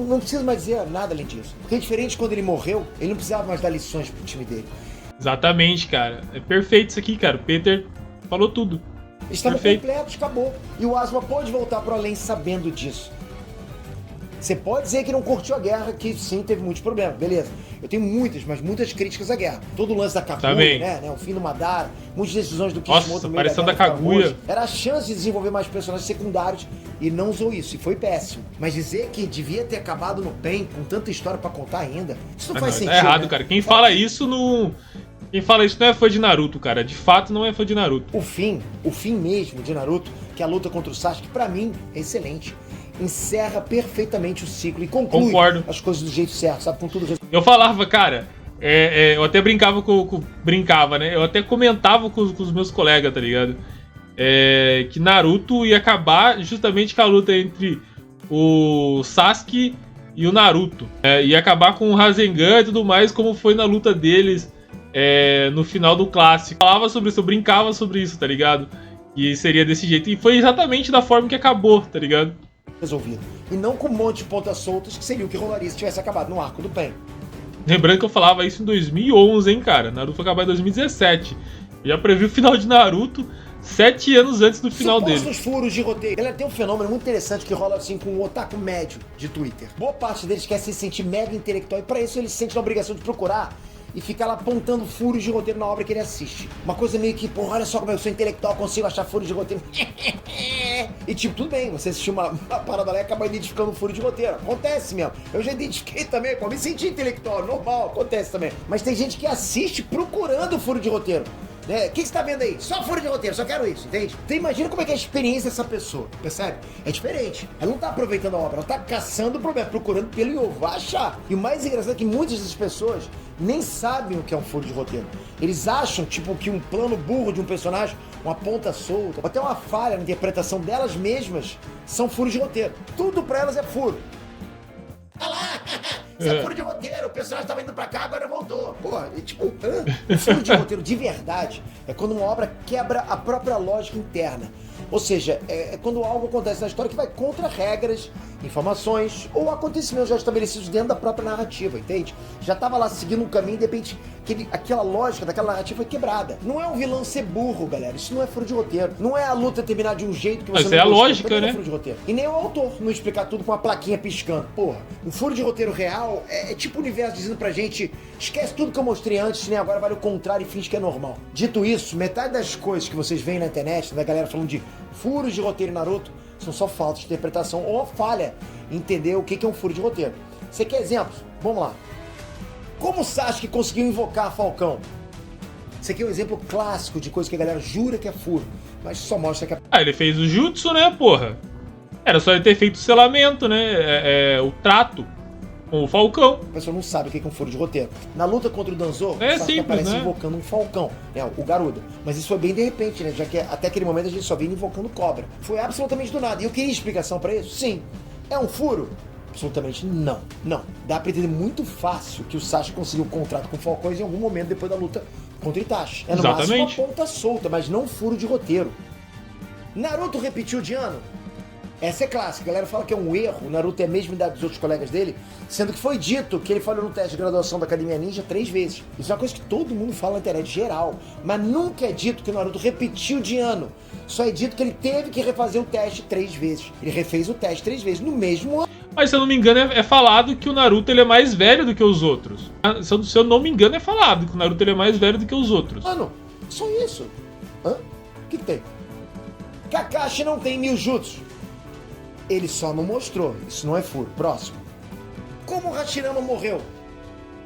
não preciso mais dizer nada além disso. Porque é diferente quando ele morreu, ele não precisava mais dar lições pro time dele. Exatamente, cara. É perfeito isso aqui, cara. O Peter falou tudo. Eles estavam completos, acabou. E o Asuma pode voltar pro além sabendo disso. Você pode dizer que não curtiu a guerra, que sim, teve muitos problemas, beleza. Eu tenho muitas críticas à guerra. Todo o lance da Kaguya, né? O fim do Madara, muitas decisões do Kishimoto no meio da guerra. Da Kaguya. Era a chance de desenvolver mais personagens secundários e não usou isso, e foi péssimo. Mas dizer que devia ter acabado no PEN, com tanta história pra contar ainda, isso não faz sentido. É errado, né? cara. Quem fala isso não é fã de Naruto, cara. De fato, não é fã de Naruto. O fim mesmo de Naruto, que é a luta contra o Sasuke, pra mim, é excelente. Encerra perfeitamente o ciclo e conclui as coisas do jeito certo, sabe? Com tudo. Eu falava, cara, eu até brincava brincava, né? Eu até comentava com os meus colegas, tá ligado? Que Naruto ia acabar justamente com a luta entre o Sasuke e o Naruto. Ia acabar com o Rasengan e tudo mais, como foi na luta deles no final do clássico. Eu falava sobre isso, eu brincava sobre isso, tá ligado? E seria desse jeito. E foi exatamente da forma que acabou, tá ligado? Resolvido. E não com um monte de pontas soltas, que seria o que rolaria se tivesse acabado no arco do PEN. Lembrando que eu falava isso em 2011, hein, cara. Naruto foi acabar em 2017. Eu já previ o final de Naruto 7 anos antes do final dele. Supostos furos de roteiro. Ela tem um fenômeno muito interessante que rola assim com o otaku médio de Twitter. Boa parte deles quer se sentir mega intelectual e pra isso eles se sentem na obrigação de procurar e ficar lá apontando furos de roteiro na obra que ele assiste. Uma coisa meio que, porra, olha só como eu sou intelectual, consigo achar furos de roteiro. E tipo, tudo bem, você assistiu uma parada lá e acaba identificando um furo de roteiro. Acontece mesmo. Eu já identifiquei também, pô, me senti intelectual, normal, acontece também. Mas tem gente que assiste procurando furo de roteiro. O que você tá vendo aí? Só furo de roteiro, só quero isso, entende? Então imagina como é que é a experiência dessa pessoa, percebe? É diferente. Ela não tá aproveitando a obra, ela tá caçando o problema, procurando pelo ovo, vai achar. E o mais engraçado é que muitas dessas pessoas nem sabem o que é um furo de roteiro. Eles acham, tipo, que um plano burro de um personagem, uma ponta solta, ou até uma falha na interpretação delas mesmas, são furos de roteiro. Tudo pra elas é furo. Isso é furo de roteiro, o personagem tava indo pra cá, agora voltou. Pô, tipo, o furo de roteiro de verdade é quando uma obra quebra a própria lógica interna. Ou seja, é quando algo acontece na história que vai contra regras, informações ou acontecimentos já estabelecidos dentro da própria narrativa, entende? Já tava lá seguindo um caminho e de repente aquela lógica daquela narrativa foi quebrada. Não é um vilão ser burro, galera. Isso não é furo de roteiro. Não é a luta terminar de um jeito que você Mas não é a gostou, lógica, né? É furo de roteiro. E nem o autor não explicar tudo com uma plaquinha piscando. Porra, um furo de roteiro real é tipo o universo dizendo pra gente: esquece tudo que eu mostrei antes, nem agora vale o contrário e finge que é normal. Dito isso, metade das coisas que vocês veem na internet, da galera falando de furos de roteiro em Naruto, são só falta de interpretação ou falha em entender o que é um furo de roteiro. Você quer exemplos? Vamos lá. Como o Sasuke conseguiu invocar Falcão? Esse aqui é um exemplo clássico de coisa que a galera jura que é furo, mas só mostra que é... ele fez o jutsu, né, porra? Era só ele ter feito o selamento, né? O trato com o Falcão. A pessoa não sabe o que é um furo de roteiro. Na luta contra o Danzo, É o Sasuke simples, aparece né? invocando um Falcão, né, o Garuda. Mas isso foi bem de repente, né? Já que até aquele momento a gente só vinha invocando cobra. Foi absolutamente do nada. E eu queria explicação pra isso? Sim. É um furo? Absolutamente não. Não. Dá pra entender muito fácil que o Sasuke conseguiu um contrato com Falcões em algum momento depois da luta contra o Itachi. É no máximo uma ponta solta, mas não um furo de roteiro. Naruto repetiu de ano? Essa é clássica, a galera fala que é um erro, o Naruto é a mesma idade dos outros colegas dele, sendo que foi dito que ele falhou no teste de graduação da Academia Ninja 3 vezes. Isso é uma coisa que todo mundo fala na internet geral, mas nunca é dito que o Naruto repetiu de ano. Só é dito que ele teve que refazer o teste 3 vezes. Ele refez o teste 3 vezes no mesmo ano. Mas se eu não me engano é falado que o Naruto ele é mais velho do que os outros. Se eu não me engano é falado que o Naruto ele é mais velho do que os outros. Mano, só isso. Hã? O que tem? Kakashi não tem 1000 jutsus. Ele só não mostrou. Isso não é furo. Próximo. Como o Hashirama morreu?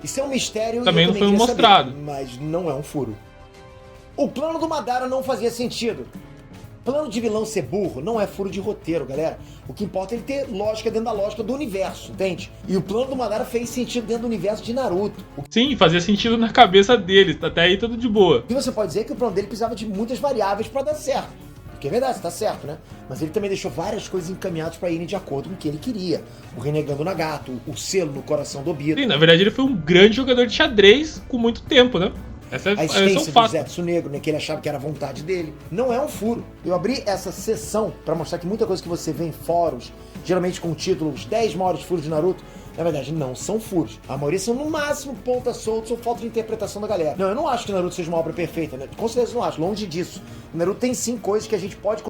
Isso é um mistério. Também e eu não foi queria mostrado. saber, mas não é um furo. O plano do Madara não fazia sentido. Plano de vilão ser burro não é furo de roteiro, galera. O que importa é ele ter lógica dentro da lógica do universo, entende? E o plano do Madara fez sentido dentro do universo de Naruto. Sim, fazia sentido na cabeça dele. Até aí tudo de boa. E você pode dizer que o plano dele precisava de muitas variáveis pra dar certo. Porque é verdade, tá certo, né? Mas ele também deixou várias coisas encaminhadas pra irem de acordo com o que ele queria. O renegando Nagato, o selo no coração do Obito. Sim, na verdade ele foi um grande jogador de xadrez com muito tempo, né? A Esse é um existência do fato. Zetsu Negro, né, que ele achava que era a vontade dele. Não é um furo. Eu abri essa sessão pra mostrar que muita coisa que você vê em fóruns, geralmente com títulos 10 maiores furos de Naruto, na verdade não são furos. A maioria são no máximo pontas soltas ou falta de interpretação da galera. Não, eu não acho que Naruto seja uma obra perfeita, né? Com certeza não acho, longe disso. Naruto tem sim coisas que a gente pode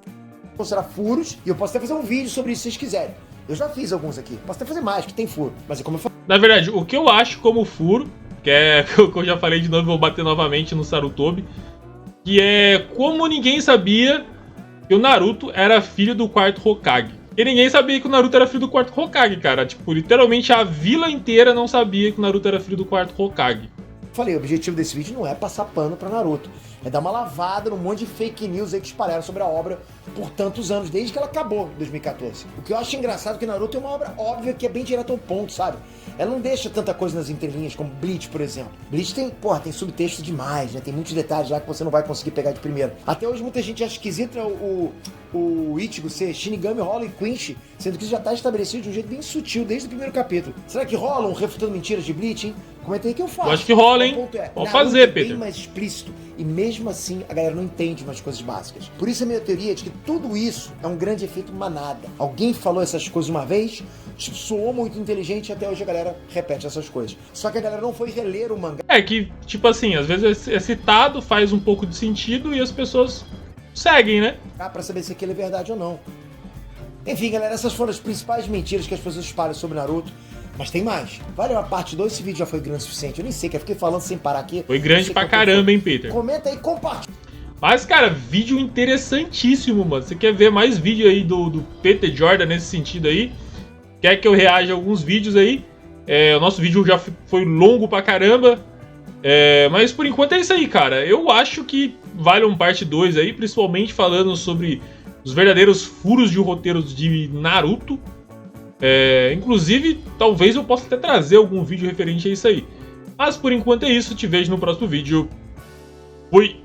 considerar furos, e eu posso até fazer um vídeo sobre isso se vocês quiserem. Eu já fiz alguns aqui. Posso até fazer mais, que tem furo. Mas é como eu falei. Na verdade, o que eu acho como furo, que é o que eu já falei de novo, vou bater novamente no Sarutobi, que é como ninguém sabia que o Naruto era filho do quarto Hokage. E ninguém sabia que o Naruto era filho do quarto Hokage, cara. Tipo, literalmente a vila inteira não sabia que o Naruto era filho do quarto Hokage. Falei, o objetivo desse vídeo não é passar pano pra Naruto. É dar uma lavada num monte de fake news aí que espalharam sobre a obra por tantos anos, desde que ela acabou em 2014. O que eu acho engraçado é que Naruto é uma obra óbvia que é bem direto ao ponto, sabe? Ela não deixa tanta coisa nas entrelinhas, como Bleach, por exemplo. Bleach tem, tem subtexto demais, né? Tem muitos detalhes lá que você não vai conseguir pegar de primeira. Até hoje muita gente acha esquisito o Ichigo ser Shinigami, rola e Quinch, sendo que isso já tá estabelecido de um jeito bem sutil desde o primeiro capítulo. Será que rola um refutando mentiras de Bleach, hein? Comenta aí que eu faço. Eu acho que rola, hein? Pode fazer, Peter. É bem mais explícito. E mesmo assim, a galera não entende umas coisas básicas. Por isso a minha teoria é de que tudo isso é um grande efeito manada. Alguém falou essas coisas uma vez, soou muito inteligente e até hoje a galera repete essas coisas. Só que a galera não foi reler o mangá. É que, tipo assim, às vezes é citado, faz um pouco de sentido e as pessoas seguem, né? Pra saber se aquilo é verdade ou não. Enfim, galera, essas foram as principais mentiras que as pessoas espalham sobre Naruto. Mas tem mais. Valeu a parte 2, esse vídeo já foi grande o suficiente. Eu nem sei, que eu fiquei falando sem parar aqui. Foi grande pra caramba, hein, Peter? Comenta aí, compartilha. Mas, cara, vídeo interessantíssimo, mano. Você quer ver mais vídeo aí do Peter Jordan nesse sentido aí? Quer que eu reaja a alguns vídeos aí? O nosso vídeo já foi longo pra caramba. Mas por enquanto é isso aí, cara. Eu acho que vale um parte 2 aí, principalmente falando sobre os verdadeiros furos de roteiros de Naruto. Inclusive, talvez eu possa até trazer algum vídeo referente a isso aí. Mas por enquanto é isso, te vejo no próximo vídeo. Fui!